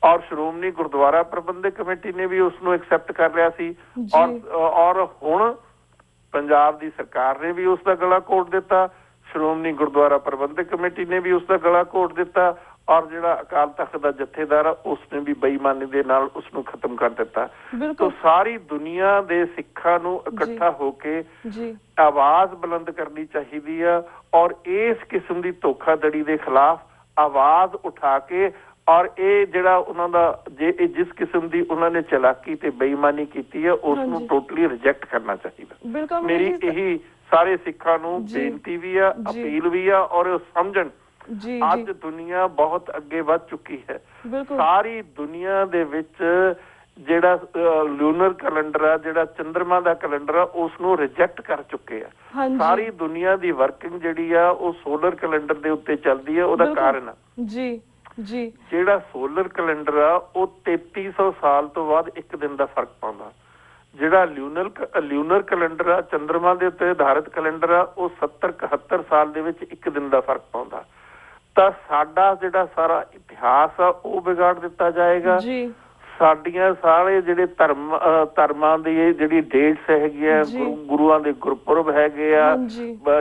ਔਰ ਸ਼੍ਰੋਮਣੀ ਗੁਰਦੁਆਰਾ ਪ੍ਰਬੰਧਕ ਕਮੇਟੀ ਨੇ ਵੀ ਉਸਨੂੰ ਐਕਸੈਪਟ ਕਰ ਲਿਆ ਸੀ ਔਰ ਹੁਣ ਪੰਜਾਬ ਦੀ ਸਰਕਾਰ ਨੇ ਵੀ ਉਸਦਾ ਗਲਾ ਘੋਟ ਦਿੱਤਾ, ਸ਼੍ਰੋਮਣੀ ਗੁਰਦੁਆਰਾ ਪ੍ਰਬੰਧਕ ਕਮੇਟੀ ਨੇ ਵੀ ਉਸਦਾ ਗਲਾ ਘੋਟ ਦਿੱਤਾ ਔਰ ਜਿਹੜਾ ਅਕਾਲ ਤਖਤ ਦਾ ਜਥੇਦਾਰ ਆ ਉਸਨੇ ਵੀ ਬੇਈਮਾਨੀ ਦੇ ਨਾਲ ਉਸਨੂੰ ਖਤਮ ਕਰ ਦਿੱਤਾ। ਤਾਂ ਸਾਰੀ ਦੁਨੀਆ ਦੇ ਸਿੱਖਾਂ ਨੂੰ ਇਕੱਠਾ ਹੋ ਕੇ ਆਵਾਜ਼ ਬੁਲੰਦ ਕਰਨੀ ਚਾਹੀਦੀ ਆ ਔਰ ਇਸ ਕਿਸਮ ਦੀ ਧੋਖਾਧੜੀ ਦੇ ਖਿਲਾਫ ਆਵਾਜ਼ ਉਠਾ ਕੇ ਔਰ ਇਹ ਜਿਹੜਾ ਉਹਨਾਂ ਦਾ ਜਿਸ ਕਿਸਮ ਦੀ ਉਹਨਾਂ ਨੇ ਚਲਾਕੀ ਤੇ ਬੇਈਮਾਨੀ ਕੀਤੀ ਹੈ ਉਸਨੂੰ ਟੋਟਲੀ ਰਿਜੈਕਟ ਕਰਨਾ ਚਾਹੀਦਾ। ਮੇਰੀ ਇਹੀ ਸਾਰੇ ਸਿੱਖਾਂ ਨੂੰ ਬੇਨਤੀ ਵੀ ਆ, ਅਪੀਲ ਵੀ ਆ ਔਰ ਸਮਝਣ ਅੱਜ ਦੁਨੀਆ ਬਹੁਤ ਅੱਗੇ ਵੱਧ ਚੁੱਕੀ ਹੈ। ਸਾਰੀ ਦੁਨੀਆ ਦੇ ਵਿੱਚ ਜਿਹੜਾ ਲੂਨਰ ਕੈਲੰਡਰ ਆ, ਜਿਹੜਾ ਚੰਦਰਮਾ ਦਾ ਕੈਲੰਡਰ ਆ, ਉਸਨੂੰ ਰਿਜੈਕਟ ਕਰ ਚੁੱਕੇ ਆ। ਸਾਰੀ ਦੁਨੀਆ ਦੀ ਵਰਕਿੰਗ ਜਿਹੜੀ ਆ ਉਹ ਸੋਲਰ ਕੈਲੰਡਰ ਦੇ ਉੱਤੇ ਚੱਲਦੀ ਹੈ। ਉਹਦਾ ਕਾਰਨ ਆ ਜਿਹੜਾ ਸੋਲਰ ਕੈਲੰਡਰ ਆ ਉਹ 3300 ਸਾਲ ਤੋਂ ਬਾਅਦ ਇੱਕ ਦਿਨ ਦਾ ਫਰਕ ਪਾਉਂਦਾ। ਜਿਹੜਾ ਲਿਊਨਰ ਕੈਲੰਡਰ ਆ, ਚੰਦਰਮਾ ਦੇ ਉੱਤੇ ਆਧਾਰਿਤ ਕੈਲੰਡਰ ਆ, ਉਹ 70-71 ਸਾਲ ਦੇ ਵਿੱਚ ਇੱਕ ਦਿਨ ਦਾ ਫਰਕ ਪਾਉਂਦਾ। ਤਾਂ ਸਾਡਾ ਜਿਹੜਾ ਸਾਰਾ ਇਤਿਹਾਸ ਆ ਉਹ ਵਿਗਾੜ ਦਿੱਤਾ ਜਾਏਗਾ। ਸਾਡੀਆਂ ਸਾਰੇ ਜਿਹੜੇ ਧਰਮਾਂ ਦੀ ਜਿਹੜੀ ਡੇਟਸ ਹੈਗੀਆਂ, ਗੁਰੂਆਂ ਦੇ ਗੁਰਪੁਰਬ ਹੈਗੇ ਆ,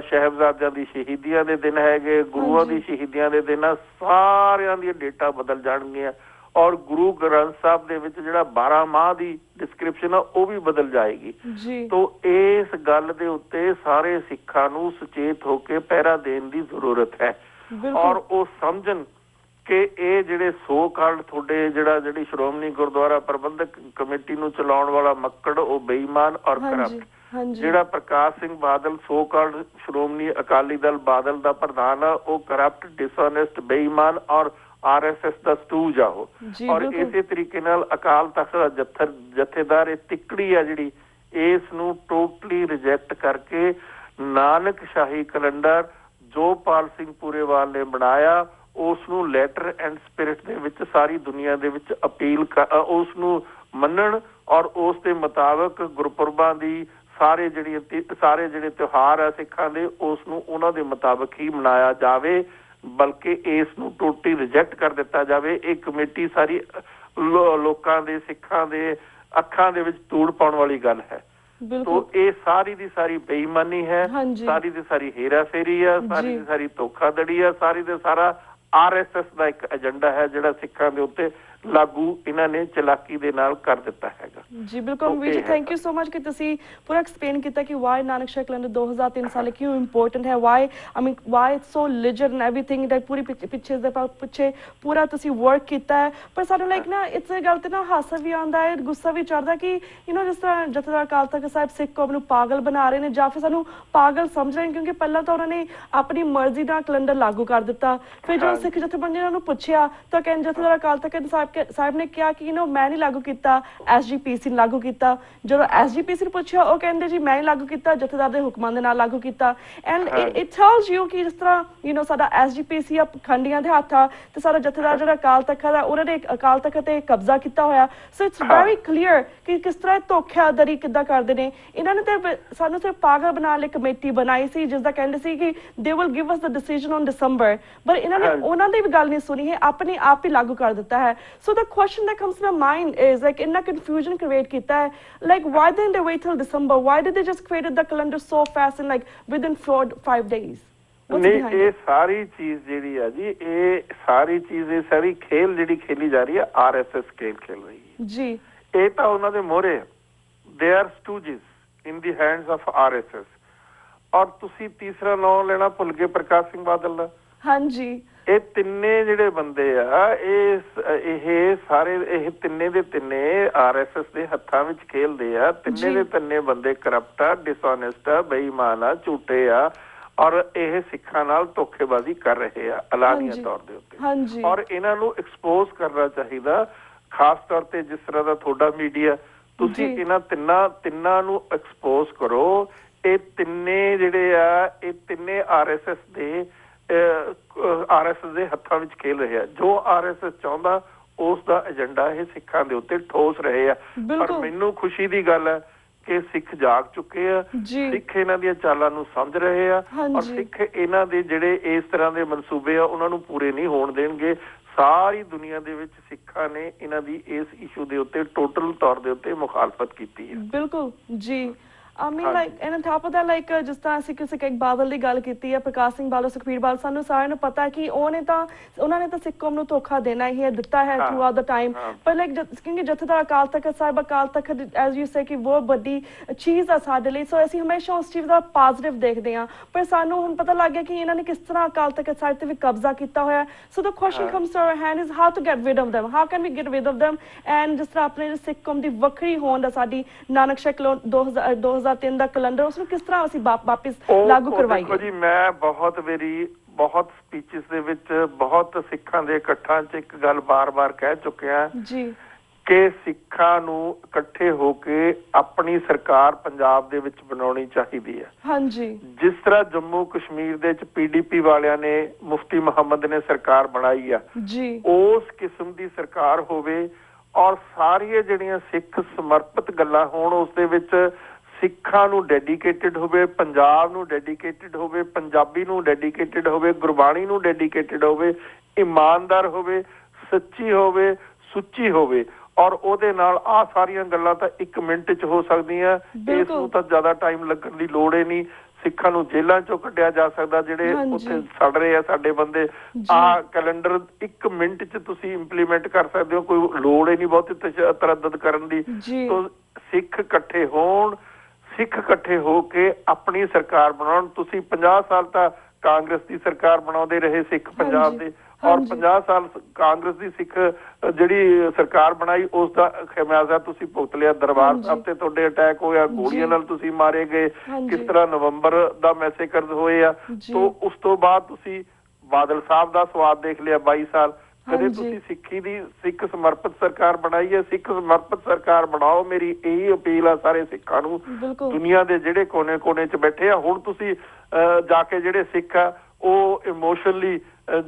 ਸਾਹਿਬਜ਼ਾਦਿਆਂ ਦੀ ਸ਼ਹੀਦੀਆਂ ਦੇ ਦਿਨ ਹੈਗੇ, ਗੁਰੂਆਂ ਦੀ ਸ਼ਹੀਦੀਆਂ ਦੇ ਦਿਨ ਆ, ਸਾਰਿਆਂ ਦੀਆਂ ਡੇਟਾਂ ਬਦਲ ਜਾਣਗੀਆਂ ਔਰ ਗੁਰੂ ਗ੍ਰੰਥ ਸਾਹਿਬ ਦੇ ਵਿੱਚ ਜਿਹੜਾ 12 ਮਾਹ ਦੀ ਡਿਸਕ੍ਰਿਪਸ਼ਨ ਆ ਉਹ ਵੀ ਬਦਲ ਜਾਏਗੀ। ਤੋ ਇਸ ਗੱਲ ਦੇ ਉੱਤੇ ਸਾਰੇ ਸਿੱਖਾਂ ਨੂੰ ਸੁਚੇਤ ਹੋ ਕੇ ਪਹਿਰਾ ਦੇਣ ਦੀ ਜ਼ਰੂਰਤ ਹੈ ਔਰ ਉਹ ਸਮਝਣ ਕਿ ਇਹ ਜਿਹੜੇ ਸੋ ਕਾਲਡ ਤੁਹਾਡੇ ਜਿਹੜੀ ਸ਼੍ਰੋਮਣੀ ਗੁਰਦੁਆਰਾ ਪ੍ਰਬੰਧਕ ਕਮੇਟੀ ਨੂੰ ਚਲਾਉਣ ਵਾਲਾ ਮੱਕੜ ਉਹ ਬੇਈਮਾਨ ਔਰ ਕਰਪਟ, ਜਿਹੜਾ ਪ੍ਰਕਾਸ਼ ਸਿੰਘ ਬਾਦਲ ਸੋ ਕਾਲਡ ਸ਼੍ਰੋਮਣੀ ਅਕਾਲੀ ਦਲ ਬਾਦਲ ਦਾ ਪ੍ਰਧਾਨ ਆ, ਉਹ ਕਰਪਟ, ਡਿਸਓਨੈਸਟ, ਬੇਈਮਾਨ ਔਰ RSS ਦਾ ਸਟੂਜ ਆ ਉਹ। ਔਰ ਇਸੇ ਤਰੀਕੇ ਨਾਲ ਅਕਾਲ ਤਖਤ ਦਾ ਜਥੇਦਾਰ ਇਹ ਤਿੱਕੜੀ ਆ ਜਿਹੜੀ, ਇਸ ਨੂੰ ਟੋਟਲੀ ਰਿਜੈਕਟ ਕਰਕੇ ਨਾਨਕਸ਼ਾਹੀ ਕੈਲੰਡਰ ਜੋ ਪਾਲ ਸਿੰਘ ਪੂਰੇਵਾਲ ਨੇ ਬਣਾਇਆ ਉਸ ਨੂੰ ਲੈਟਰ ਐਂਡ ਸਪਿਰਿਟ ਦੇ ਵਿੱਚ ਸਾਰੀ ਦੁਨੀਆ ਦੇ ਵਿੱਚ ਅਪੀਲ ਉਸ ਨੂੰ ਮੰਨਣ ਔਰ ਉਸ ਦੇ ਮੁਤਾਬਕ ਗੁਰਪੁਰਬਾਂ ਦੀ ਸਾਰੇ ਜਿਹੜੇ ਤਿਉਹਾਰ ਆ ਸਿੱਖਾਂ ਦੇ ਉਸ ਨੂੰ ਉਹਨਾਂ ਦੇ ਮੁਤਾਬਕ ਹੀ ਮਨਾਇਆ ਜਾਵੇ, ਬਲਕਿ ਇਸ ਨੂੰ ਟੋਟਲੀ ਰਿਜੈਕਟ ਕਰ ਦਿੱਤਾ ਜਾਵੇ। ਇਹ ਕਮੇਟੀ ਸਾਰੀ ਲੋਕਾਂ ਦੇ ਸਿੱਖਾਂ ਦੇ ਅੱਖਾਂ ਦੇ ਵਿੱਚ ਧੂੜ ਪਾਉਣ ਵਾਲੀ ਗੱਲ ਹੈ। ਤੋ ਇਹ ਸਾਰੀ ਦੀ ਸਾਰੀ ਬੇਈਮਾਨੀ ਹੈ, ਸਾਰੀ ਦੀ ਸਾਰੀ ਹੇਰਾਫੇਰੀ ਆ, ਸਾਰੀ ਦੀ ਸਾਰੀ ਧੋਖਾਧੜੀ ਆ, ਸਾਰੀ ਦਾ ਸਾਰਾ RSS ਦਾ ਇੱਕ ਏਜੰਡਾ ਹੈ ਜਿਹੜਾ ਸਿੱਖਾਂ ਦੇ ਉੱਤੇ ਲਾਗੂ ਇਹਨਾਂ ਨੇ ਚਲਾਕੀ ਦੇ ਨਾਲ ਕਰ ਦਿੱਤਾ ਹੈਗਾ। ਜੀ ਬਿਲਕੁਲ ਵੀਰ ਜੀ, ਥੈਂਕ ਯੂ ਸੋ ਮਚ ਕਿ ਤੁਸੀਂ ਪੂਰਾ ਐਕਸਪਲੇਨ ਕੀਤਾ ਕਿ ਵਾਈ ਨਾਨਕਸ਼ਾਹੀ ਕੈਲੰਡਰ 2003 ਸਾਲ ਕਿਉਂ ਇੰਪੋਰਟੈਂਟ ਹੈ, why it's so leisure and everything that ਪੂਰੀ ਪਿੱਛੇ ਪੂਰਾ ਤੁਸੀਂ ਵਰਕ ਕੀਤਾ ਹੈ। ਪਰ ਸਾਨੂੰ ਲਾਈਕ ਨਾ ਇਟਸ ਗੱਲ ਤੇ ਨਾ ਹਾਸਾ ਵੀ ਆਉਂਦਾ ਹੈ, ਗੁੱਸਾ ਵੀ ਚੜਦਾ ਕਿ ਜਿਸ ਤਰ੍ਹਾਂ ਜਥੇਦਾਰ ਅਕਾਲ ਤਖਤ ਸਾਹਿਬ ਸਿੱਖ ਕੌਮ ਨੂੰ ਪਾਗਲ ਬਣਾ ਰਹੇ ਨੇ ਜਾਂ ਫਿਰ ਸਾਨੂੰ ਪਾਗਲ ਸਮਝ ਰਹੇ ਨੇ, ਕਿਉਂਕਿ ਪਹਿਲਾਂ ਤਾਂ ਉਹਨਾਂ ਨੇ ਆਪਣੀ ਮਰਜ਼ੀ ਨਾਲ ਕੈਲੰਡਰ ਲਾਗੂ ਕਰ ਦਿੱਤਾ। ਫਿਰ ਜਦੋਂ ਸਿੱਖ ਜਥੇਬੰਦੀਆਂ ਨੂੰ ਪੁੱਛਿਆ ਤਾਂ ਕਹਿੰਦੇ ਜਥੇਦਾਰ ਅਕਾਲ ਤਖਤ ਸਾਹਿਬ ਨੇ ਕਿਹਾ ਕਿ ਮੈਂ ਨਹੀਂ ਲਾਗੂ ਕੀਤਾ, SGPC ਨੇ ਲਾਗੂ ਕੀਤਾ। ਜਦੋਂ SGPC ਨੂੰ ਪੁੱਛਿਆ ਉਹ ਕਹਿੰਦੇ ਜੀ ਮੈਂ ਨਹੀਂ ਲਾਗੂ ਕੀਤਾ, ਜਥੇਦਾਰ ਦੇ ਹੁਕਮਾਂ ਦੇ ਨਾਲ ਲਾਗੂ ਕੀਤਾ। ਐਂਡ ਇਟ ਟੈਲਸ ਯੂ ਕਿ ਜਿਸ ਤਰ੍ਹਾਂ ਸਾਡਾ SGPC ਆ ਪਖੰਡੀਆਂ ਦੇ ਹੱਥ ਆ ਤੇ ਸਾਡਾ ਜਥੇਦਾਰ ਜਿਹੜਾ ਅਕਾਲ ਤਖਤ ਆ ਉਹਨਾਂ ਨੇ ਅਕਾਲ ਤਖਤ ਤੇ ਕਬਜ਼ਾ ਕੀਤਾ ਹੋਇਆ। ਸੋ ਇਟਸ ਵੈਰੀ ਕਲੀਅਰ ਕਿ ਕਿਸ ਤਰ੍ਹਾਂ ਧੋਖਾਧੜੀ ਕਿੱਦਾਂ ਕਰਦੇ ਨੇ ਇਹਨਾਂ ਨੇ। ਤੇ ਸਾਨੂੰ ਸਿਰਫ ਪਾਗਲ ਬਣਾਉਣ ਲਈ ਕਮੇਟੀ ਬਣਾਈ ਸੀ ਜਿਸ ਦਾ ਕਹਿੰਦੇ ਸੀ ਕਿ they will give us the decision on ਦਸੰਬਰ, ਪਰ ਇਹਨਾਂ ਨੇ ਉਹਨਾਂ ਦੀ ਵੀ ਗੱਲ ਨਹੀਂ ਸੁਣੀ ਹੈ, ਆਪਣੇ ਆਪ ਹੀ ਲਾਗੂ ਕਰ ਦਿੱਤਾ ਹੈ। ਸੋ the question that comes to my mind is like inna confusion create kita hai, like why didn't they wait till December? Why did they just created the calendar so fast and like within 4-5 days? नहीं, ये सारी चीज ਜਿਹੜੀ ਆ ਜੀ, ਇਹ ਸਾਰੀ ਚੀਜ਼ ਇਹ ਸਾਰੀ ਖੇਲ ਜਿਹੜੀ ਖੇਲੀ ਜਾ ਰਹੀ ਹੈ RSS ਖੇਲ ਰਹੀ ਹੈ ਜੀ। ਇਹ ਤਾਂ ਉਹਨਾਂ ਦੇ ਮੋਹਰੇ they are stooges in the hands of RSS ਔਰ ਤੁਸੀਂ ਤੀਸਰਾ ਨਾਮ ਲੈਣਾ ਭੁੱਲ ਗਏ ਪ੍ਰਕਾਸ਼ ਸਿੰਘ ਬਾਦਲ ਦਾ। ਹਾਂਜੀ, ਇਹ ਤਿੰਨੇ ਜਿਹੜੇ ਬੰਦੇ ਆ ਇਹ ਸਾਰੇ ਇਹ ਤਿੰਨੇ ਦੇ ਤਿੰਨੇ RSS ਦੇ ਹੱਥਾਂ ਵਿੱਚ ਖੇਲਦੇ ਆ। ਤਿੰਨੇ ਦੇ ਤਿੰਨੇ ਬੰਦੇ ਕਰਪਟ ਆ, ਡਿਸਓਨੈਸਟ ਆ, ਬੇਈਮਾਨ ਆ, ਝੂਠੇ ਆ ਔਰ ਇਹ ਸਿੱਖਾਂ ਨਾਲ ਧੋਖੇਬਾਜ਼ੀ ਕਰ ਰਹੇ ਆ ਐਲਾਨੀਆ ਤੌਰ ਦੇ ਉੱਤੇ। ਔਰ ਇਹਨਾਂ ਨੂੰ ਐਕਸਪੋਜ਼ ਕਰਨਾ ਚਾਹੀਦਾ, ਖਾਸ ਤੌਰ ਤੇ ਜਿਸ ਤਰ੍ਹਾਂ ਦਾ ਤੁਹਾਡਾ ਮੀਡੀਆ, ਤੁਸੀਂ ਇਹਨਾਂ ਤਿੰਨਾਂ ਨੂੰ ਐਕਸਪੋਜ਼ ਕਰੋ। ਇਹ ਤਿੰਨੇ ਜਿਹੜੇ ਆ ਇਹ ਤਿੰਨੇ RSS ਦੇ ਹੱਥਾਂ ਵਿੱਚ ਖੇਲ ਰਹੇ ਆ। ਜੋ RSS ਚਾਹੁੰਦਾ ਉਸ ਦਾ ਏਜੰਡਾ ਇਹ ਸਿੱਖਾਂ ਦੇ ਉੱਤੇ ਠੋਸ ਰਹੇ ਆ। ਪਰ ਮੈਨੂੰ ਖੁਸ਼ੀ ਦੀ ਗੱਲ ਹੈ ਕਿ ਸਿੱਖ ਜਾਗ ਚੁੱਕੇ ਆ, ਸਿੱਖ ਇਹਨਾਂ ਦੀਆਂ ਚਾਲਾਂ ਨੂੰ ਸਮਝ ਰਹੇ ਆ ਔਰ ਸਿੱਖ ਇਹਨਾਂ ਦੇ ਜਿਹੜੇ ਇਸ ਤਰ੍ਹਾਂ ਦੇ ਮਨਸੂਬੇ ਆ ਉਹਨਾਂ ਨੂੰ ਪੂਰੇ ਨਹੀਂ ਹੋਣ ਦੇਣਗੇ। ਸਾਰੀ ਦੁਨੀਆ ਦੇ ਵਿੱਚ ਸਿੱਖਾਂ ਨੇ ਇਹਨਾਂ ਦੀ ਇਸ ਇਸ਼ੂ ਦੇ ਉੱਤੇ ਟੋਟਲ ਤੌਰ ਦੇ ਉੱਤੇ ਮੁਖਾਲਫਤ ਕੀਤੀ ਹੈ। ਬਿਲਕੁਲ ਜੀ। I mean, like, and on top of that, like, ਜਿਸ ਤਰ੍ਹਾਂ ਅਸੀਂ ਕਿਸੇ ਇੱਕ ਬਾਦਲ ਦੀ ਗੱਲ ਕੀਤੀ ਹੈ, ਪ੍ਰਕਾਸ਼ ਸਿੰਘ ਬਾਦਲ, ਸੁਖਬੀਰ ਬਾਦਲ, ਸਾਨੂੰ ਸਾਰਿਆਂ ਨੂੰ ਪਤਾ ਕਿ ਉਹਨਾਂ ਨੇ ਤਾਂ ਸਿੱਖ ਕੌਮ ਨੂੰ ਧੋਖਾ ਦੇਣਾ ਹੀ ਹੈ, ਦਿੱਤਾ ਹੈ ਥਰੂ ਆਊਟ ਦਾ ਟਾਈਮ। ਪਰ ਲਾਈਕ ਕਿਉਂਕਿ ਜਥੇਦਾਰ Akal Takht Sahib, Akal Takht as you say ਕਿ ਬਹੁਤ ਵੱਡੀ ਚੀਜ਼ ਆ ਸਾਡੇ ਲਈ, ਸੋ ਅਸੀਂ ਹਮੇਸ਼ਾ ਉਸ ਚੀਜ਼ ਦਾ ਪੋਜ਼ਿਟਿਵ ਦੇਖਦੇ ਹਾਂ। ਪਰ ਸਾਨੂੰ ਹੁਣ ਪਤਾ ਲੱਗ ਗਿਆ ਕਿ ਇਹਨਾਂ ਨੇ ਕਿਸ ਤਰ੍ਹਾਂ ਅਕਾਲ ਤਖਤ ਸਾਹਿਬ ਤੇ ਵੀ ਕਬਜ਼ਾ ਕੀਤਾ ਹੋਇਆ। So the question comes to our hand is how to get rid of them, how can we get rid of them। And ਜਿਸ ਤਰ੍ਹਾਂ ਆਪਣੇ ਸਿੱਖ ਕੌਮ ਦੀ ਵੱਖਰੀ ਹੋਂਦ ਆ, ਸਾਡੀ ਨਾਨਕ ਸ਼ਾਹੀ 2003 ਦਾ ਕੈਲੰਡਰ, ਉਸਨੂੰ ਕਿਸ ਤਰ੍ਹਾਂ ਅਸੀਂ ਵਾਪਿਸ ਲਾਗੂ ਕਰਵਾਈਏ? ਦੇਖੋ ਜੀ, ਮੈਂ ਬਹੁਤ ਸਪੀਚਸ ਦੇ ਵਿੱਚ ਬਹੁਤ ਸਿੱਖਾਂ ਦੇ ਇਕੱਠਾਂ 'ਚ ਇੱਕ ਗੱਲ ਬਾਰ-ਬਾਰ ਕਹਿ ਚੁੱਕਿਆ ਜੀ ਕਿ ਸਿੱਖਾਂ ਨੂੰ ਇਕੱਠੇ ਹੋ ਕੇ ਆਪਣੀ ਸਰਕਾਰ ਪੰਜਾਬ ਦੇ ਵਿੱਚ ਬਣਾਉਣੀ ਚਾਹੀਦੀ ਹੈ। ਹਾਂਜੀ, ਜਿਸ ਤਰ੍ਹਾਂ ਜੰਮੂ ਕਸ਼ਮੀਰ ਦੇ ਵਿੱਚ PDP ਵਾਲਿਆਂ ਨੇ ਮੁਫਤੀ ਮੁਹੰਮਦ ਨੇ ਸਰਕਾਰ ਬਣਾਈ ਆ ਜੀ, ਉਸ ਕਿਸਮ ਦੀ ਸਰਕਾਰ ਹੋਵੇ ਔਰ ਸਾਰੀਆਂ ਜਿਹੜੀਆਂ ਸਿੱਖ ਸਮਰਪਿਤ ਗੱਲਾਂ ਹੋਣ, ਉਸ ਦੇ ਵਿੱਚ ਸਿੱਖਾਂ ਨੂੰ ਡੈਡੀਕੇਟਿਡ ਹੋਵੇ, ਪੰਜਾਬ ਨੂੰ ਡੈਡੀਕੇਟਿਡ ਹੋਵੇ, ਪੰਜਾਬੀ ਨੂੰ ਡੈਡੀਕੇਟਿਡ ਹੋਵੇ, ਗੁਰਬਾਣੀ ਨੂੰ ਡੈਡੀਕੇਟਿਡ ਹੋਵੇ, ਇਮਾਨਦਾਰ ਹੋਵੇ, ਸੱਚੀ ਹੋਵੇ, ਸੁੱਚੀ ਹੋਵੇ ਔਰ ਉਹਦੇ ਨਾਲ ਆਹ ਸਾਰੀਆਂ ਗੱਲਾਂ ਤਾਂ 1 ਮਿੰਟ 'ਚ ਹੋ ਸਕਦੀਆਂ। ਇਸ ਨੂੰ ਤਾਂ ਜ਼ਿਆਦਾ ਟਾਈਮ ਲੱਗਣ ਦੀ ਲੋੜ ਹੀ ਨਹੀਂ। ਸਿੱਖਾਂ ਨੂੰ ਜੇਲ੍ਹਾਂ 'ਚੋਂ ਕੱਢਿਆ ਜਾ ਸਕਦਾ, ਜਿਹੜੇ ਉੱਥੇ ਸੜ ਰਹੇ ਆ ਸਾਡੇ ਬੰਦੇ। ਆਹ ਕੈਲੰਡਰ 1 ਮਿੰਟ 'ਚ ਤੁਸੀਂ ਇੰਪਲੀਮੈਂਟ ਕਰ ਸਕਦੇ ਹੋ, ਕੋਈ ਲੋੜ ਹੀ ਨਹੀਂ ਬਹੁਤੀ ਤਰੱਦਦ ਕਰਨ ਦੀ। ਤੋ ਸਿੱਖ ਇਕੱਠੇ ਹੋਣ, ਸਿੱਖ ਇਕੱਠੇ ਹੋ ਕੇ ਆਪਣੀ ਸਰਕਾਰ ਬਣਾਉਣ। ਤੁਸੀਂ 50 ਸਾਲ ਤਾਂ ਕਾਂਗਰਸ ਦੀ ਸਰਕਾਰ ਬਣਾਉਂਦੇ ਰਹੇ ਸਿੱਖ ਪੰਜਾਬ ਦੇ, ਔਰ 50 ਸਾਲ ਕਾਂਗਰਸ ਦੀ ਸਿੱਖ ਜਿਹੜੀ ਸਰਕਾਰ ਬਣਾਈ ਉਸ ਦਾ ਖਮਿਆਜ਼ਾ ਤੁਸੀਂ ਭੁਗਤ ਲਿਆ। ਦਰਬਾਰ ਸਾਹਿਬ ਤੇ ਤੁਹਾਡੇ ਅਟੈਕ ਹੋਇਆ, ਗੋਲੀਆਂ ਨਾਲ ਤੁਸੀਂ ਮਾਰੇ ਗਏ, ਕਿਸ ਤਰ੍ਹਾਂ ਨਵੰਬਰ ਦਾ ਮੈਸੇਕਰ ਹੋਏ ਆ। ਤੋਂ ਉਸ ਤੋਂ ਬਾਅਦ ਤੁਸੀਂ ਬਾਦਲ ਸਾਹਿਬ ਦਾ ਸਵਾਦ ਦੇਖ ਲਿਆ 22 ਸਾਲ। ਕਦੇ ਤੁਸੀਂ ਸਿੱਖੀ ਦੀ ਸਿੱਖ ਸਮਰਪਿਤ ਸਰਕਾਰ ਬਣਾਈ ਹੈ? ਸਿੱਖ ਸਮਰਪਿਤ ਸਰਕਾਰ ਬਣਾਓ, ਮੇਰੀ ਇਹੀ ਅਪੀਲ ਆ ਸਾਰੇ ਸਿੱਖਾਂ ਨੂੰ, ਦੁਨੀਆ ਦੇ ਜਿਹੜੇ ਕੋਨੇ-ਕੋਨੇ 'ਚ ਬੈਠੇ ਆ। ਹੁਣ ਤੁਸੀਂ ਜਾ ਕੇ ਜਿਹੜੇ ਸਿੱਖ ਆ ਉਹ ਇਮੋਸ਼ਨਲੀ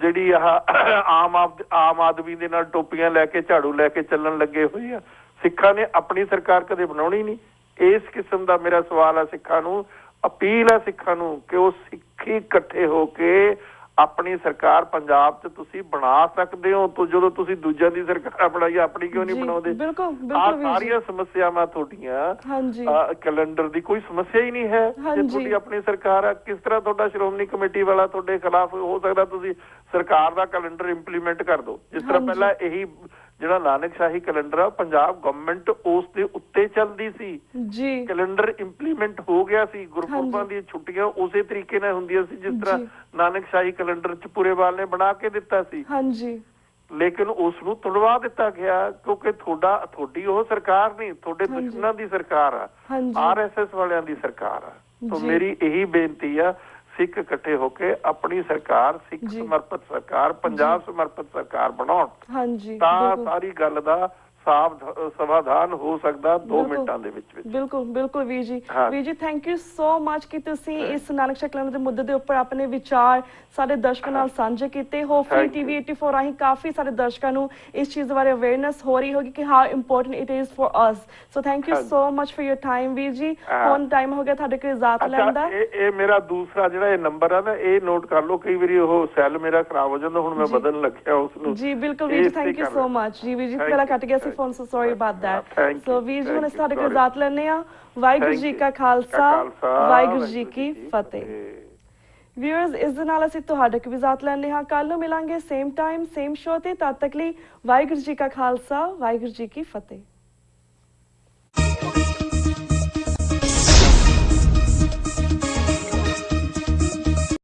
ਜਿਹੜੀ ਆਮ ਆਦਮੀ ਦੇ ਨਾਲ ਟੋਪੀਆਂ ਲੈ ਕੇ, ਝਾੜੂ ਲੈ ਕੇ ਚੱਲਣ ਲੱਗੇ ਹੋਏ ਆ। ਸਿੱਖਾਂ ਨੇ ਆਪਣੀ ਸਰਕਾਰ ਕਦੇ ਬਣਾਉਣੀ ਨਹੀਂ। ਇਸ ਕਿਸਮ ਦਾ ਮੇਰਾ ਸਵਾਲ ਆ ਸਿੱਖਾਂ ਨੂੰ, ਅਪੀਲ ਆ ਸਿੱਖਾਂ ਨੂੰ ਕਿ ਉਹ ਸਿੱਖੀ ਇਕੱਠੇ ਹੋ ਕੇ ਆਪਣੀ ਸਰਕਾਰ ਪੰਜਾਬ 'ਚ ਤੁਸੀਂ ਬਣਾ ਸਕਦੇ ਹੋ। ਜਦੋਂ ਤੁਸੀਂ ਦੂਜਿਆਂ ਦੀ ਸਰਕਾਰ ਬਣਾਈ, ਆਪਣੀ ਕਿਉਂ ਨਹੀਂ ਬਣਾਉਂਦੇ? ਆਹ ਸਾਰੀਆਂ ਸਮੱਸਿਆਵਾਂ ਤੁਹਾਡੀਆਂ, ਕੈਲੰਡਰ ਦੀ ਕੋਈ ਸਮੱਸਿਆ ਹੀ ਨਹੀਂ ਹੈ ਜੇ ਤੁਹਾਡੀ ਆਪਣੀ ਸਰਕਾਰ ਆ। ਕਿਸ ਤਰ੍ਹਾਂ ਤੁਹਾਡਾ ਸ਼੍ਰੋਮਣੀ ਕਮੇਟੀ ਵਾਲਾ ਤੁਹਾਡੇ ਖਿਲਾਫ ਹੋ ਸਕਦਾ? ਤੁਸੀਂ ਸਰਕਾਰ ਦਾ ਕੈਲੰਡਰ ਇੰਪਲੀਮੈਂਟ ਕਰ ਦਿਓ। ਜਿਸ ਤਰ੍ਹਾਂ ਪਹਿਲਾਂ ਇਹੀ ਜਿਹੜਾ ਨਾਨਕ ਸ਼ਾਹੀ ਕੈਲੰਡਰ ਆ, ਪੰਜਾਬ ਗਵਰਨਮੈਂਟ ਉਸ ਦੇ ਉੱਤੇ ਚੱਲਦੀ ਸੀ ਜੀ, ਕੈਲੰਡਰ ਇੰਪਲੀਮੈਂਟ ਹੋ ਗਿਆ ਸੀ। ਗੁਰਪੁਰਬਾਂ ਦੀਆਂ ਛੁੱਟੀਆਂ ਉਸੇ ਤਰੀਕੇ ਨਾਲ ਹੁੰਦੀਆਂ ਸੀ ਜਿਸ ਤਰ੍ਹਾਂ ਨਾਨਕ ਸ਼ਾਹੀ ਕੈਲੰਡਰ ਚਪੂਰੇਵਾਲ ਨੇ ਬਣਾ ਕੇ ਦਿੱਤਾ ਸੀ। ਹਾਂਜੀ, ਲੇਕਿਨ ਉਸ ਨੂੰ ਤੁੜਵਾ ਦਿੱਤਾ ਗਿਆ ਕਿਉਂਕਿ ਤੁਹਾਡੀ ਉਹ ਸਰਕਾਰ ਨਹੀਂ, ਤੁਹਾਡੇ ਦੁਸ਼ਮਣਾਂ ਦੀ ਸਰਕਾਰ ਆ, RSS ਵਾਲਿਆਂ ਦੀ ਸਰਕਾਰ ਆ। ਤਾਂ ਮੇਰੀ ਇਹੀ ਬੇਨਤੀ ਆ, ਸਿੱਖ ਇਕੱਠੇ ਹੋ ਕੇ ਆਪਣੀ ਸਰਕਾਰ, ਸਿੱਖ ਸਮਰਪਿਤ ਸਰਕਾਰ, ਪੰਜਾਬ ਸਮਰਪਿਤ ਸਰਕਾਰ ਬਣਾਉਣ ਤਾਂ ਸਾਰੀ ਗੱਲ ਦਾ ਸਮਾਧਾਨ ਹੋ ਸਕਦਾ 2 ਮਿੰਟਾਂ ਦੇ ਵਿੱਚ। ਬਿਲਕੁਲ ਵੀਰ ਜੀ ਥੈਂਕ ਯੂ ਸੋ ਮਚ ਕਿ ਤੁਸੀਂ ਇਸ ਨਾਨਕ ਸ਼ਾਹੀ ਕੈਲੰਡਰ ਦੇ ਮੁੱਦੇ ਦੇ ਉੱਪਰ ਆਪਣੇ ਵਿਚਾਰ ਸਾਡੇ ਦਰਸ਼ਕਾਂ ਨਾਲ ਸਾਂਝੇ ਕੀਤੇ। ਹੋਪਫੁਲੀ TV 84 ਰਾਹੀਂ ਕਾਫੀ ਸਾਰੇ ਦਰਸ਼ਕਾਂ ਨੂੰ ਇਸ ਚੀਜ਼ ਬਾਰੇ ਅਵੇਅਰਨੈਸ ਹੋ ਰਹੀ ਹੋਗੀ ਕਿ how important it is for us. So thank you so much for your time ਵੀਰ ਜੀ। ਹੁਣ ਟਾਈਮ ਹੋ ਗਿਆ ਤੁਹਾਡੇ ਕੋਲ ਇਜਾਜ਼ਤ ਲੈਣ ਦਾ। ਇਹ ਮੇਰਾ ਦੂਸਰਾ ਜਿਹੜਾ ਇਹ ਨੰਬਰ ਆ ਨਾ, ਇਹ ਨੋਟ ਕਰ ਲਓ, ਕਈ ਵਾਰੀ ਉਹ ਸੈੱਲ ਮੇਰਾ ਖਰਾਬ ਹੋ ਜਾਂਦਾ, ਹੁਣ ਮੈਂ ਬਦਲਣ ਲੱਗਿਆ ਉਸ ਨੂੰ। ਜੀ ਬਿਲਕੁਲ ਵੀਰ ਜੀ, ਥੈਂਕ ਯੂ ਸੋ ਮਚ ਜੀ। ਵੀਰ ਜੀ ਪਹਿਲਾਂ ਕੱਟ ਗਿਆ ਸੀ phone, so sorry about that. So ਵੀਰ ਜੀ ਹੁਣ ਅਸੀਂ ਤੁਹਾਡੇ ਕੋਲ ਇਜਾਜ਼ਤ ਲੈਂਦੇ ਆ। ਵਾਹਿਗੁਰੂ ਜੀ ਕਾ ਖਾਲਸਾ, ਵਾਹਿਗੁਰੂ ਜੀ ਕੀ ਫਤਿਹ। ਵਿਊਅਰਸ, ਇਸ ਦੇ ਨਾਲ ਅਸੀਂ ਤੁਹਾਡੇ ਕੋਲ ਇਜਾਜ਼ਤ ਲੈਂਦੇ ਹਾਂ। ਕੱਲ ਨੂੰ ਮਿਲਾਂਗੇ ਸੇਮ ਟਾਈਮ ਸੇਮ ਸ਼ੋ ਤੇ। ਤਦ ਤੱਕ ਲਈ ਵਾਹਿਗੁਰੂ ਜੀ ਕਾ ਖਾਲਸਾ, ਵਾਹਿਗੁਰੂ ਜੀ ਕੀ ਫਤਿਹ।